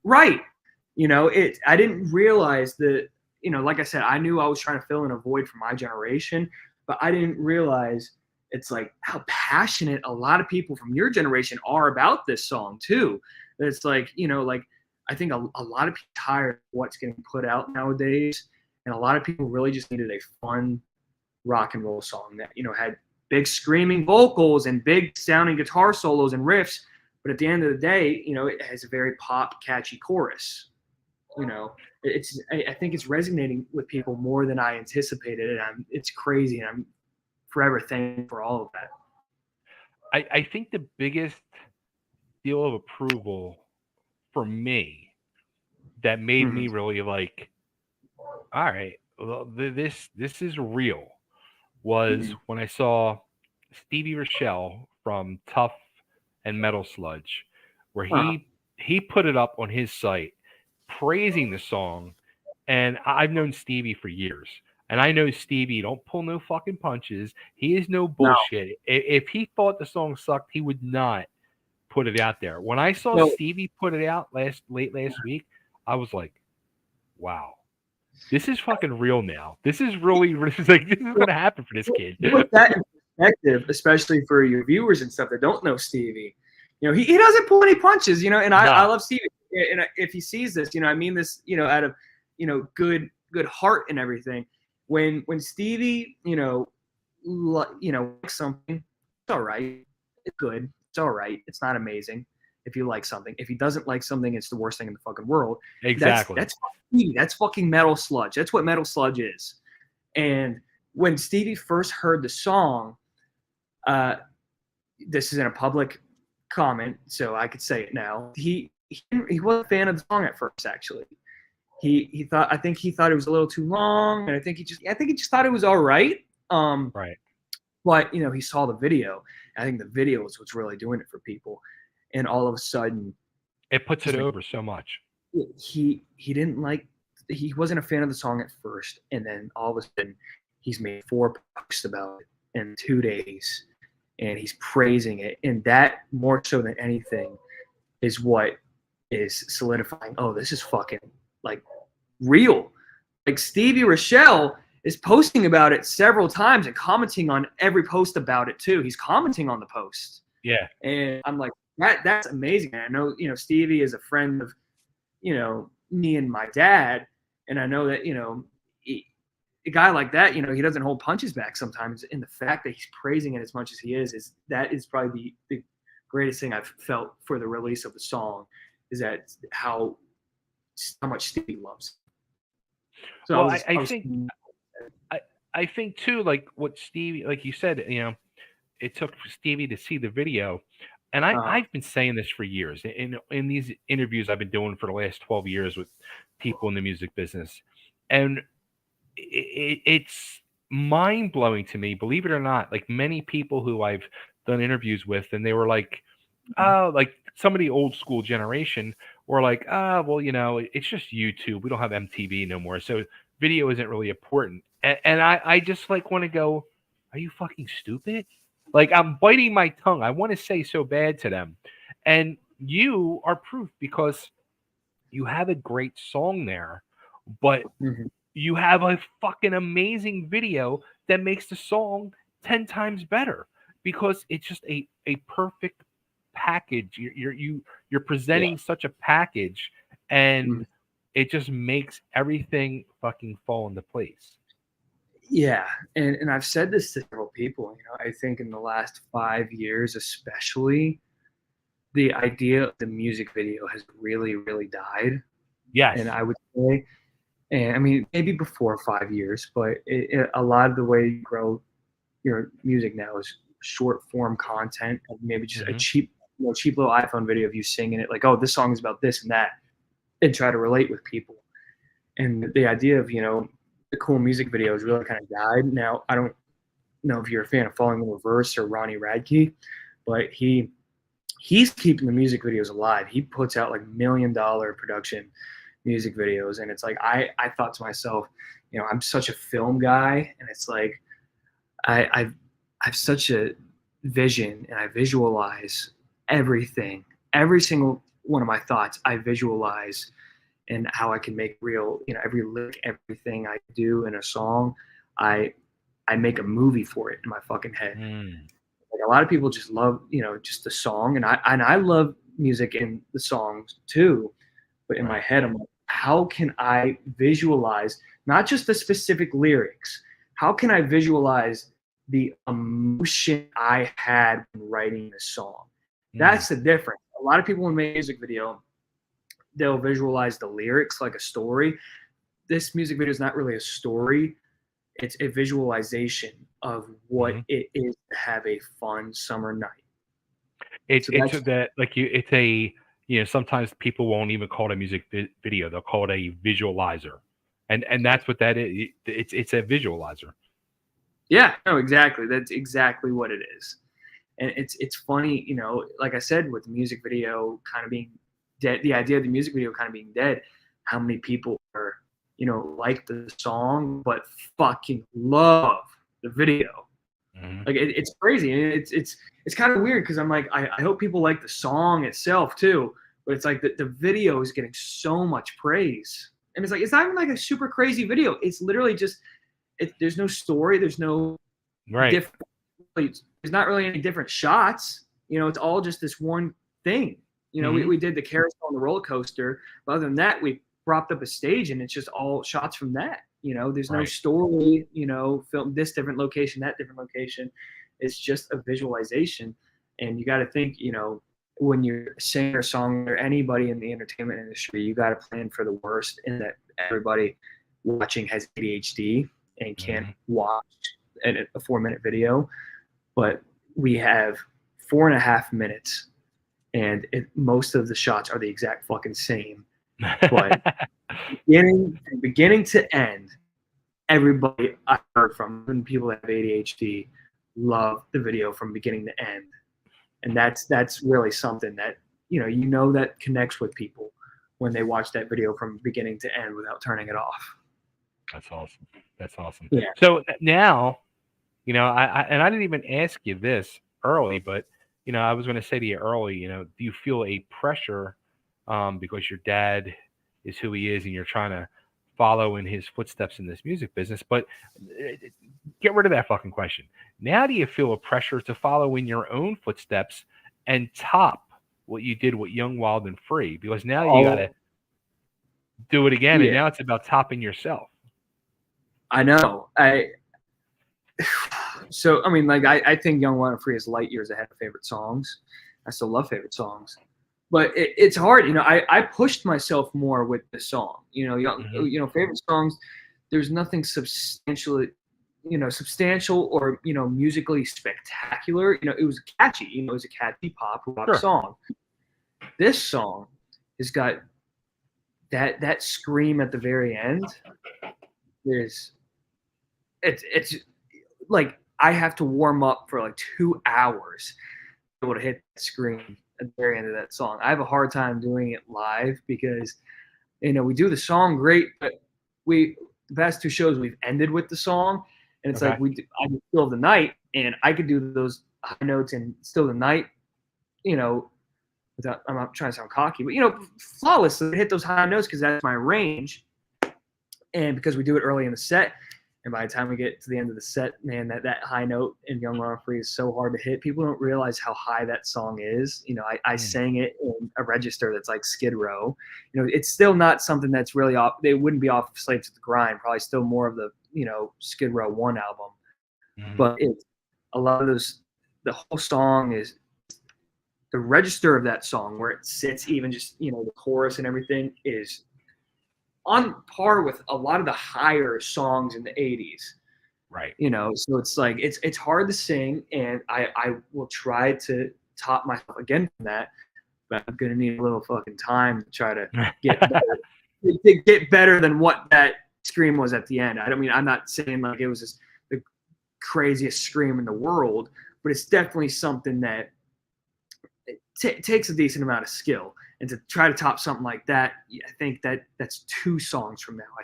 Right. I didn't realize that, like I said, I knew I was trying to fill in a void for my generation, but I didn't realize it's like how passionate a lot of people from your generation are about this song too. It's like, I think a lot of people are tired of what's getting put out nowadays. And a lot of people really just needed a fun rock and roll song that, had big screaming vocals and big sounding guitar solos and riffs. But at the end of the day, it has a very pop, catchy chorus. I think it's resonating with people more than I anticipated. And it's crazy. And I'm forever thankful for all of that.
I think the biggest deal of approval for me that made me really like, all right, well, this is real, was when I saw Stevie Rochelle from Tough and Metal Sludge, where he put it up on his site praising the song. And I've known Stevie for years, and I know Stevie don't pull no fucking punches. He is no bullshit. No. If he thought the song sucked, he would not put it out there. When I saw Stevie put it out late last week, I was like, wow, this is fucking real now. This is really like, this is gonna happen for this kid.
Put that in perspective, especially for your viewers and stuff that don't know Stevie. He doesn't pull any punches, and I love Stevie. And if he sees this, I mean this, out of good heart and everything. When Stevie, likes something, it's all right. It's good. It's all right. It's not amazing if you like something. If he doesn't like something, it's the worst thing in the fucking world.
Exactly.
That's fucking Metal Sludge. That's what Metal Sludge is. And when Stevie first heard the song, this is in a public comment, so I could say it now. He wasn't a fan of the song at first, actually. I think he thought it was a little too long, and I think he just thought it was all right.
Right.
But he saw the video. I think the video is what's really doing it for people. And all of a sudden,
it puts it over so much.
He wasn't a fan of the song at first, and then all of a sudden, he's made 4 posts about it in 2 days, and he's praising it. And that, more so than anything, is what is solidifying. Oh, this is fucking like real. Like Stevie Rochelle is posting about it several times and commenting on every post about it too. He's commenting on the post.
Yeah.
And I'm like, that's amazing. And I know, Stevie is a friend of, me and my dad. And I know that, a guy like that, he doesn't hold punches back sometimes. And the fact that he's praising it as much as he is probably the greatest thing I've felt for the release of the song, is that how much Stevie loves. So
well, I think too, like what Stevie, like you said, it took Stevie to see the video. And I've been saying this for years. In these interviews I've been doing for the last 12 years with people in the music business. And it's mind-blowing to me, believe it or not. Like many people who I've done interviews with, and they were like, like some of the old school generation were like, well, it's just YouTube. We don't have MTV no more. So video isn't really important. And I just like want to go, are you fucking stupid? Like I'm biting my tongue. I want to say so bad to them. And you are proof, because you have a great song there, but you have a fucking amazing video that makes the song 10 times better, because it's just a perfect package. You're presenting such a package, and it just makes everything fucking fall into place.
Yeah, and I've said this to several people. I think in the last 5 years, especially, the idea of the music video has really, really died.
Yes.
And I would say, and I mean, maybe before 5 years, but a lot of the way you grow your music now is short form content, and maybe just a
Mm-hmm.
cheap little iPhone video of you singing it, like, oh, this song is about this and that, and try to relate with people. And the idea of the cool music videos really kind of died. Now I don't know if you're a fan of Falling in Reverse or Ronnie Radke, but he's keeping the music videos alive. He puts out like $1 million production music videos, and it's like I thought to myself, I'm such a film guy, and it's like I have such a vision, and I visualize everything, every single one of my thoughts. I visualize and how I can make real, every lick, everything I do in a song, I I make a movie for it in my fucking head.
Mm.
Like a lot of people just love, just the song, and I love music in the songs too. But in my
Right.
head, I'm like, how can I visualize not just the specific lyrics? How can I visualize the emotion I had when writing this song?
Mm.
That's the difference. A lot of people in music video, they'll visualize the lyrics like a story. This music video is not really a story. It's a visualization of what
Mm-hmm.
it is to have a fun summer night.
It's
So
it's
that's
that like you. It's a sometimes people won't even call it a music video. They'll call it a visualizer, and that's what that is. It's a visualizer.
yeah, no, exactly. That's exactly what it is. And it's funny, like I said, with the music video kind of being dead, the idea of the music video kind of being dead, how many people are, like the song but fucking love the video.
Mm-hmm.
Like it's crazy. And it's kind of weird because I'm like, I hope people like the song itself too, but it's like the video is getting so much praise. And it's like it's not even like a super crazy video. It's literally just there's no story, there's no
Right.
different, there's not really any different shots. It's all just this one thing.
Mm-hmm.
We did the carousel on the roller coaster, but other than that, we propped up a stage and it's just all shots from that. There's no
Right.
story, film this different location, that different location. It's just a visualization. And you got to think, when you're a singer, songwriter, or anybody in the entertainment industry, you got to plan for the worst, in that everybody watching has ADHD and can't
Mm-hmm.
watch a 4-minute video. But we have 4.5 minutes, and most of the shots are the exact fucking same. But beginning to end, everybody I heard from, even people that have ADHD, love the video from beginning to end, and that's really something that that connects with people when they watch that video from beginning to end without turning it off.
That's awesome. That's awesome.
Yeah.
So now, I didn't even ask you this early, but I was going to say to you early, do you feel a pressure because your dad is who he is and you're trying to follow in his footsteps in this music business? But get rid of that fucking question. Now, do you feel a pressure to follow in your own footsteps and top what you did with Young, Wild, and Free? Because now you got to do it again, and
Yeah,
now it's about topping yourself.
I know. So I mean, like I think Young, Wild, and Free is light years ahead of favorite songs. I still love favorite songs, but it's hard. I pushed myself more with the song.
Mm-hmm.
Favorite songs. There's nothing substantial or musically spectacular. It was catchy. It was a catchy pop rock song. This song has got that scream at the very end. It's like I have to warm up for like 2 hours to be able to hit the screen at the very end of that song. I have a hard time doing it live because we do the song great, but the past 2 shows we've ended with the song, and it's like I do Still the Night, and I could do those high notes and Still the Night, without, I'm not trying to sound cocky, but flawlessly hit those high notes because that's my range, and because we do it early in the set. And by the time we get to the end of the set, man, that high note in Young, Wild, and Free is so hard to hit. People don't realize how high that song is. I sang it in a register that's like Skid Row. It's still not something that's really off. They wouldn't be off Slave to the Grind. Probably still more of the Skid Row 1 album.
Mm-hmm.
But it's a lot of those. The whole song is the register of that song where it sits. Even just the chorus and everything is on par with a lot of the higher songs in the 80s.
Right.
So it's like it's hard to sing, and I will try to top myself again from that, but I'm gonna need a little fucking time to try to get better than what that scream was at the end. I'm not saying like it was just the craziest scream in the world, but it's definitely something that takes a decent amount of skill. And to try to top something like that, I think that's 2 songs from now. I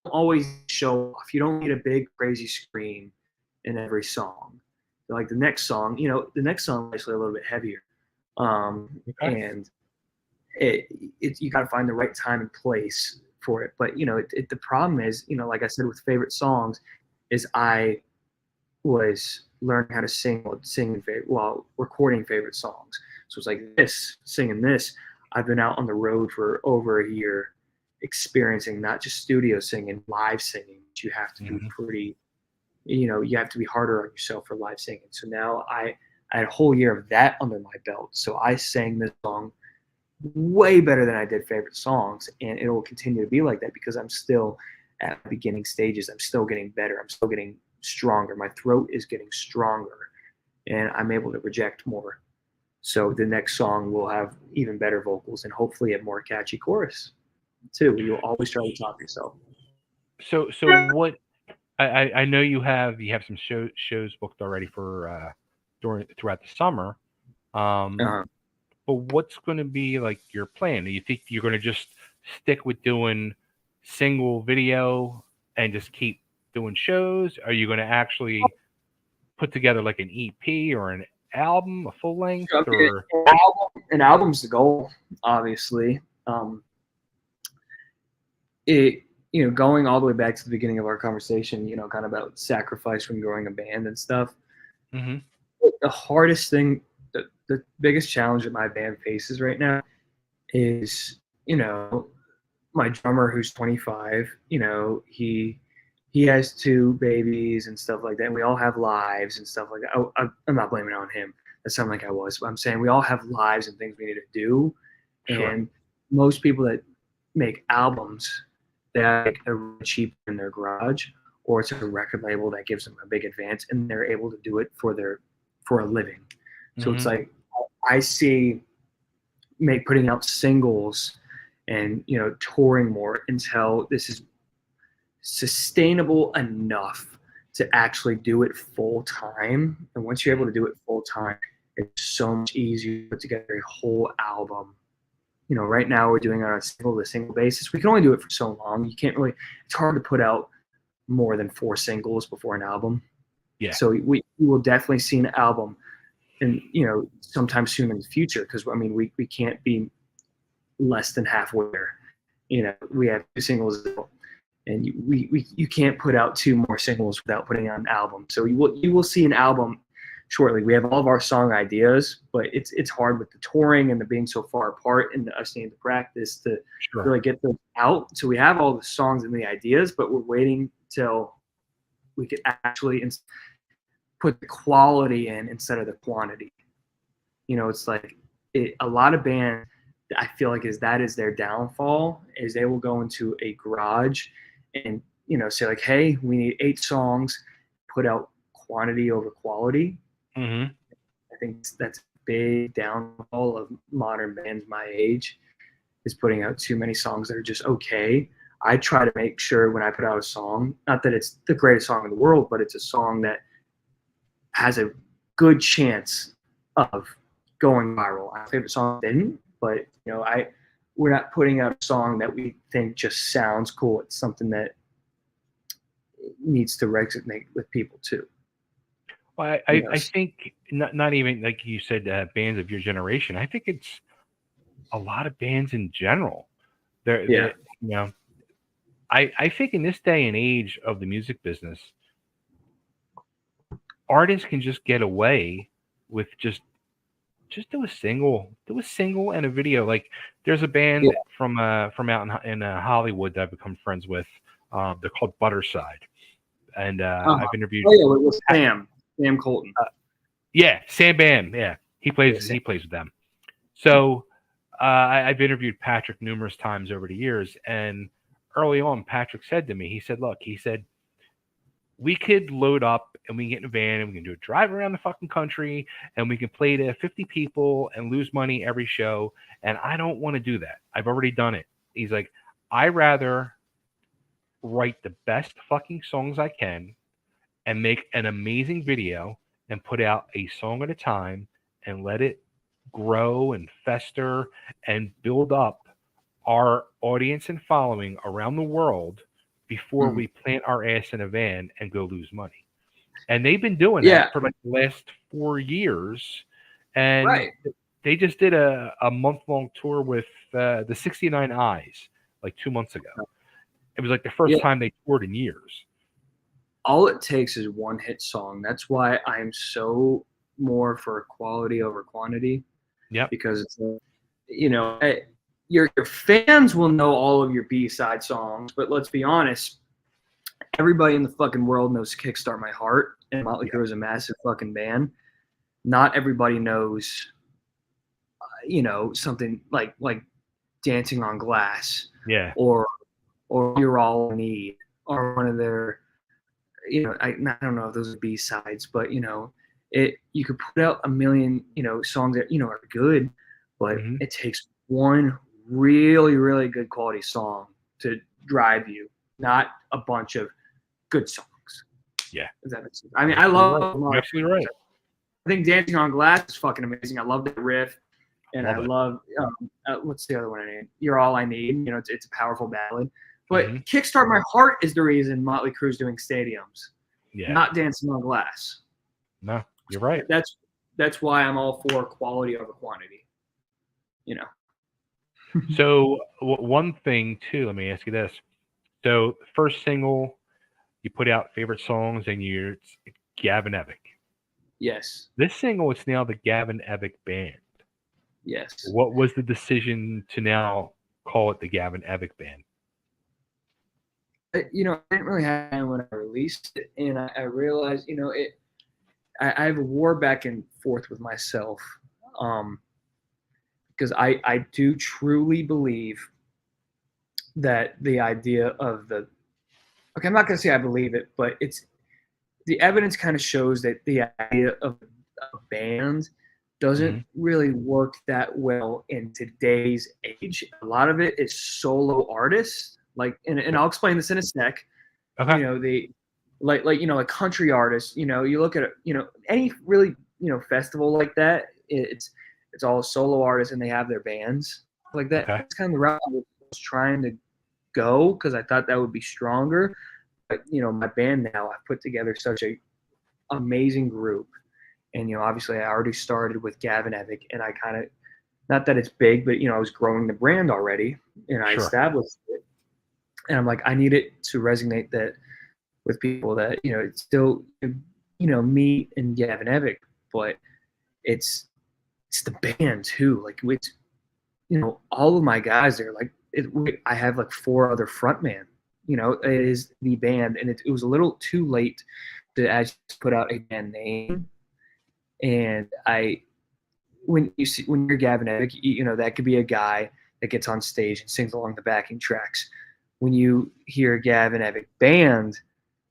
don't always show off. You don't need a big crazy scream in every song. Like the next song, the next song is actually a little bit heavier,
Okay.
and you got to find the right time and place for it. But the problem is, like I said with favorite songs, is I was learning how to sing while recording favorite songs. So it's like singing this. I've been out on the road for over a year, experiencing not just studio singing, live singing. You have to be pretty, you have to be harder on yourself for live singing. So now I had a whole year of that under my belt. So I sang this song way better than I did favorite songs, and it will continue to be like that because I'm still at the beginning stages. I'm still getting better. I'm still getting stronger. My throat is getting stronger, and I'm able to project more. So the next song will have even better vocals and hopefully a more catchy chorus too. You'll always try to top yourself.
So what? I know you have some shows booked already for throughout the summer.
Uh,
But what's going to be like your plan? Do you think you're going to just stick with doing single video and just keep doing shows? Are you going to actually put together like an EP or an album, a full length,
so,
or
an album's the goal, obviously. Going all the way back to the beginning of our conversation, kind of about sacrifice when growing a band and stuff.
mm-hmm.
The hardest thing, the biggest challenge that my band faces right now is, my drummer who's 25, he has 2 babies and stuff like that. And we all have lives and stuff like that. I'm not blaming it on him. That sounded like I was. But I'm saying we all have lives and things we need to do.
Sure.
And most people that make albums, they have a cheap in their garage, or it's a record label that gives them a big advance, and they're able to do it for a living. So it's like I see putting out singles and touring more until this is sustainable enough to actually do it full time. And once you're able to do it full time, it's so much easier to put together a whole album. Right now we're doing it on a single basis. We can only do it for so long. You can't really. It's hard to put out more than 4 singles before an album.
Yeah.
So we will definitely see an album, and sometime soon in the future, because we can't be less than halfway there. We have 2 singles, and you can't put out 2 more singles without putting out an album. So you will see an album shortly. We have all of our song ideas, but it's hard with the touring and the being so far apart and us needing to practice to really get those out. So we have all the songs and the ideas, but we're waiting till we could actually put the quality in instead of the quantity. It's like a lot of bands, I feel like is their downfall, is they will go into a garage and say like, hey, we need 8 songs, put out quantity over quality.
Mm-hmm.
I think that's a big downfall of modern bands my age, is putting out too many songs that are just okay. I try to make sure when I put out a song, not that it's the greatest song in the world, but it's a song that has a good chance of going viral. My favorite song didn't, but we're not putting out a song that we think just sounds cool. It's something that needs to resonate with people too.
Well, I think not even like you said, bands of your generation. I think it's a lot of bands in general. They're I think in this day and age of the music business, artists can just get away with just do a single and a video. Like there's a band from out in Hollywood that I've become friends with. They're called Butterside, and I've interviewed.
Oh yeah, with Sam Colton.
Sam Bam. Yeah, he plays with them. So I've interviewed Patrick numerous times over the years, and early on, Patrick said to me, he said, look, he said, we could load up and we can get in a van and we can do a drive around the fucking country and we can play to 50 people and lose money every show. And I don't want to do that. I've already done it. He's like, I rather write the best fucking songs I can and make an amazing video and put out a song at a time and let it grow and fester and build up our audience and following around the world before we plant our ass in a van and go lose money. And they've been doing that for like the last 4 years. And they just did a month-long tour with the 69 Eyes like 2 months ago. It was like the first time they toured in years.
All it takes is one hit song. That's why I'm so more for quality over quantity.
Yeah.
Because it's, you know, your fans will know all of your B-side songs, but let's be honest, everybody in the fucking world knows Kickstart My Heart, and Motley Crue is a massive fucking band. Not everybody knows, you know, something like Dancing on Glass.
Yeah.
Or You're All I Need, or one of their, you know, I don't know if those are B-sides, but, you know, you could put out a million, you know, songs that, you know, are good, but it takes one really, really good quality song to drive you, not a bunch of good songs.
Yeah.
Does that make sense? I mean, I love
You're absolutely right.
I think Dancing on Glass is fucking amazing. I love that riff. And I love, what's the other one I need? You're All I Need. You know, it's a powerful ballad. But Kickstart My Heart is the reason Motley Crue's doing stadiums, not Dancing on Glass.
No, you're right.
That's why I'm all for quality over quantity. You know.
So one thing too, let me ask you this. So first single, you put out favorite songs, and you're Gavin Evick.
Yes.
This single is now the Gavin Evick Band.
Yes.
What was the decision to now call it the Gavin Evick Band?
You know, I didn't really have it when I released it, and I realized, you know, I have a war back and forth with myself, because I do truly believe that the idea of I'm not going to say I believe it, but the evidence kind of shows that the idea of a band doesn't really work that well in today's age. A lot of it is solo artists, and I'll explain this in a sec.
Okay.
You know, you know, a country artist, you know, you look at, you know, any really, you know, festival like that, it's all solo artists and they have their bands like that.
Okay.
That's kind of the route I was trying to go, because I thought that would be stronger. But, you know, my band now, I've put together such a amazing group. And, you know, obviously I already started with Gavin Evick, and I kind of, not that it's big, but, you know, I was growing the brand already, and I established it. And I'm like, I need it to resonate that with people that, you know, it's still, you know, me and Gavin Evick, but it's the band too. Like, it's, you know, all of my guys there, like, I have like 4 other frontmen, you know, it is the band. And it was a little too late to actually put out a band name. And when you're Gavin Evick, you know, that could be a guy that gets on stage and sings along the backing tracks. When you hear Gavin Evick Band,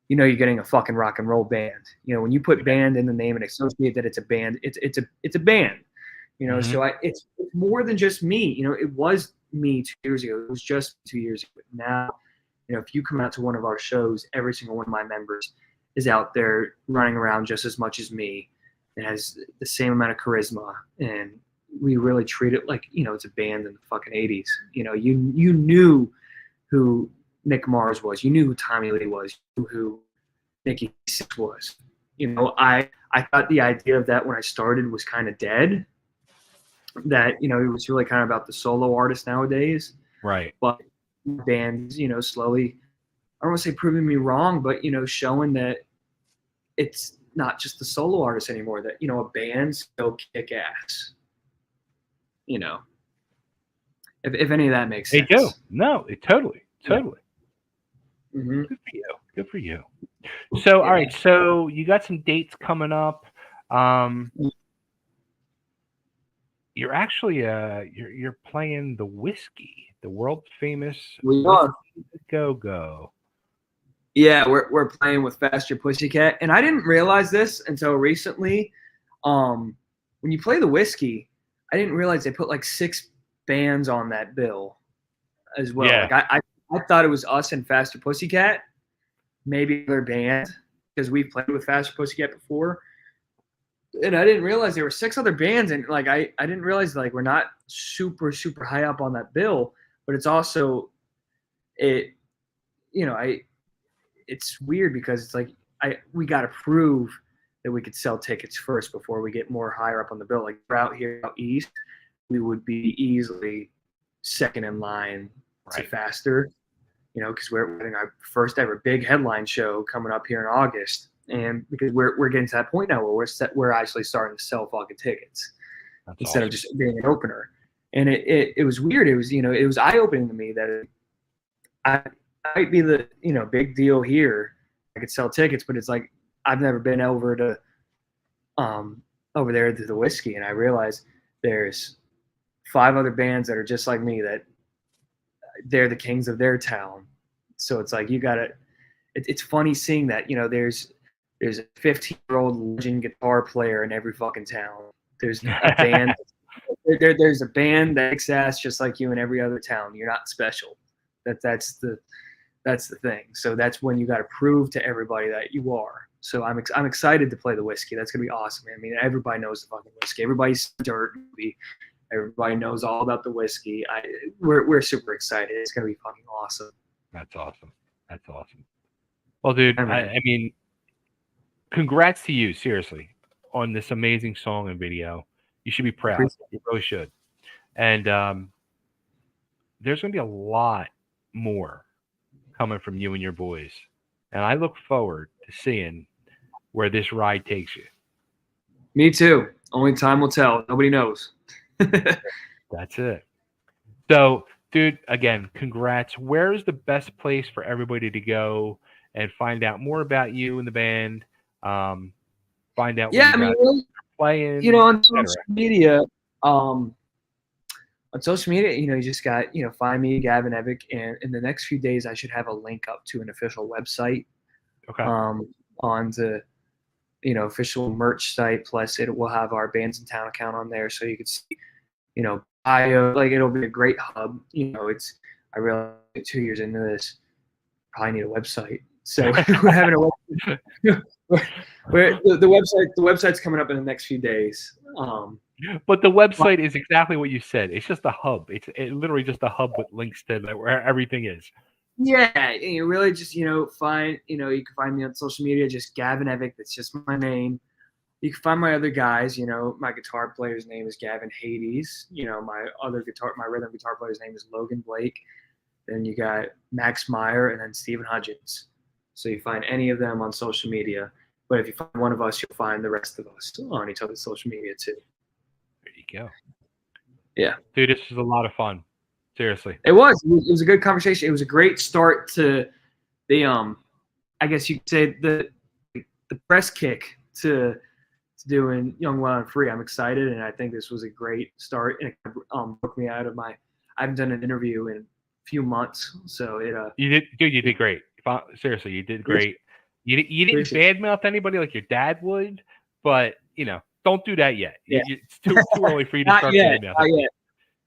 you know you're getting a fucking rock and roll band. You know, when you put band in the name and associate that it's a band, it's a band. You know, so it's more than just me. You know, it was me 2 years ago. It was just 2 years ago. Now, you know, if you come out to one of our shows, every single one of my members is out there running around just as much as me. It has the same amount of charisma, and we really treat it like, you know, it's a band in the fucking 80s. You know, you knew who Nick Mars was. You knew who Tommy Lee was. You knew who Nikki Sixx was. You know, I thought the idea of that when I started was kind of dead. That, you know, it was really kind of about the solo artist nowadays.
Right.
But bands, you know, slowly, I don't want to say proving me wrong, but, you know, showing that it's not just the solo artist anymore, that, you know, a band still kick ass. You know, if any of that makes sense.
They do. No, it totally.
Yeah.
Good for you. Good for you. So, all right. So you got some dates coming up. you're actually you're playing the whiskey, the world famous
We are.
whiskey go-go.
Yeah, we're playing with Faster Pussycat, and I didn't realize this until recently. When you play the whiskey, I didn't realize they put like 6 bands on that bill as well.
Yeah.
Like I thought it was us and Faster Pussycat, maybe other band, because we've played with Faster Pussycat before. And I didn't realize there were 6 other bands, and like I didn't realize like we're not super high up on that bill, but it's also it you know I it's weird because it's like we got to prove that we could sell tickets first before we get more higher up on the bill. Like we're out here out east, we would be easily second in line to Faster, because we're having our first ever big headline show coming up here in August, and because we're getting to that point now where we're actually starting to sell fucking tickets instead of just being an opener. And it was weird. It was it was eye opening to me that I might be the big deal here. I could sell tickets, but it's like I've never been over to over there to the whiskey, and I realized there's 5 other bands that are just like me that they're the kings of their town. So it's like you gotta. It's funny seeing that there's a 15-year-old legend guitar player in every fucking town. There's a band. There's a band that kicks ass just like you in every other town. You're not special. That's the thing. So that's when you got to prove to everybody that you are. So I'm excited to play the whiskey. That's gonna be awesome. I mean, everybody knows the fucking whiskey. Everybody's dirt movie. Everybody knows all about the whiskey. We're super excited. It's gonna be fucking awesome.
That's awesome. That's awesome. Well, dude, I mean, congrats to you, seriously, on this amazing song and video. You should be proud. You really should. And there's going to be a lot more coming from you and your boys. And I look forward to seeing where this ride takes you.
Me too. Only time will tell. Nobody knows.
That's it. So, dude, again, congrats. Where is the best place for everybody to go and find out more about you and the band? Find out
where you guys are playing. On social media, you just got, find me, Gavin Evick, and in the next few days, I should have a link up to an official website.
Okay.
On the, official merch site. Plus, it will have our Bands in Town account on there, so you can see, it'll be a great hub. I realize 2 years into this, probably need a website. So we're having a website. The website's coming up in the next few days.
But the website is exactly what you said. It's just a hub. It's literally just a hub with links to where everything is.
Yeah, you really just find you can find me on social media, just Gavin Evick. That's just my name. You can find my other guys. My guitar player's name is Gavin Hades. My rhythm guitar player's name is Logan Blake. Then you got Max Meyer and then Stephen Hudgens. So you find any of them on social media. But if you find one of us, you'll find the rest of us on each other's social media too.
There you go.
Yeah.
Dude, this was a lot of fun. Seriously.
It was a good conversation. It was a great start to the I guess you could say the press kick to doing Young, Wild, and Free. I'm excited, and I think this was a great start. And it broke me out of I haven't done an interview in a few months, so it.
You did great. Seriously, you did great. You didn't badmouth anybody like your dad would, but don't do that yet.
Yeah.
It's too early for you to start badmouthing.
Not yet.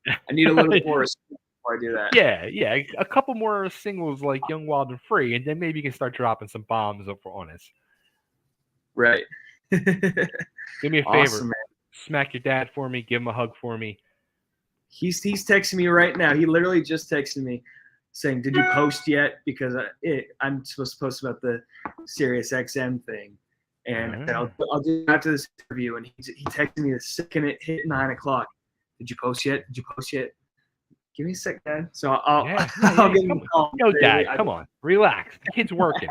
I need a little more before I do that.
Yeah. A couple more singles like Young, Wild, and Free, and then maybe you can start dropping some bombs up for Honest.
Right.
Do me a favor.
Awesome, man.
Smack your dad for me. Give him a hug for me.
He's texting me right now. He literally just texted me saying, "Did you post yet?" Because I'm supposed to post about the Sirius XM thing, and I'll do it after this interview. And he texted me the second it hit 9:00. Did you post yet? Give me a sec, Dad. So I'll give him a call.
No, Dad, come on, relax. The kid's working.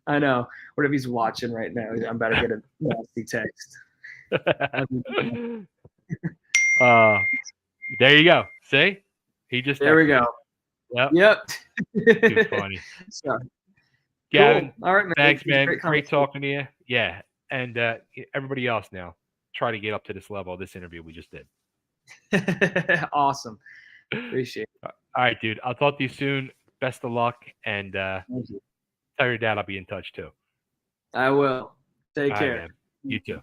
I know. What if he's watching right now? I'm about to get a nasty text.
There you go. See? He just
there we go.
Yep. Too funny.
So,
Gavin,
cool. All right, man.
Thanks, man. Great talking to you. Yeah. And everybody else now. try to get up to this level of this interview we just did.
Awesome. Appreciate it.
All right, dude. I'll talk to you soon. Best of luck, and
Thank you.
tell your dad I'll be in touch too.
I will. Take
All
care.
right, man. You too.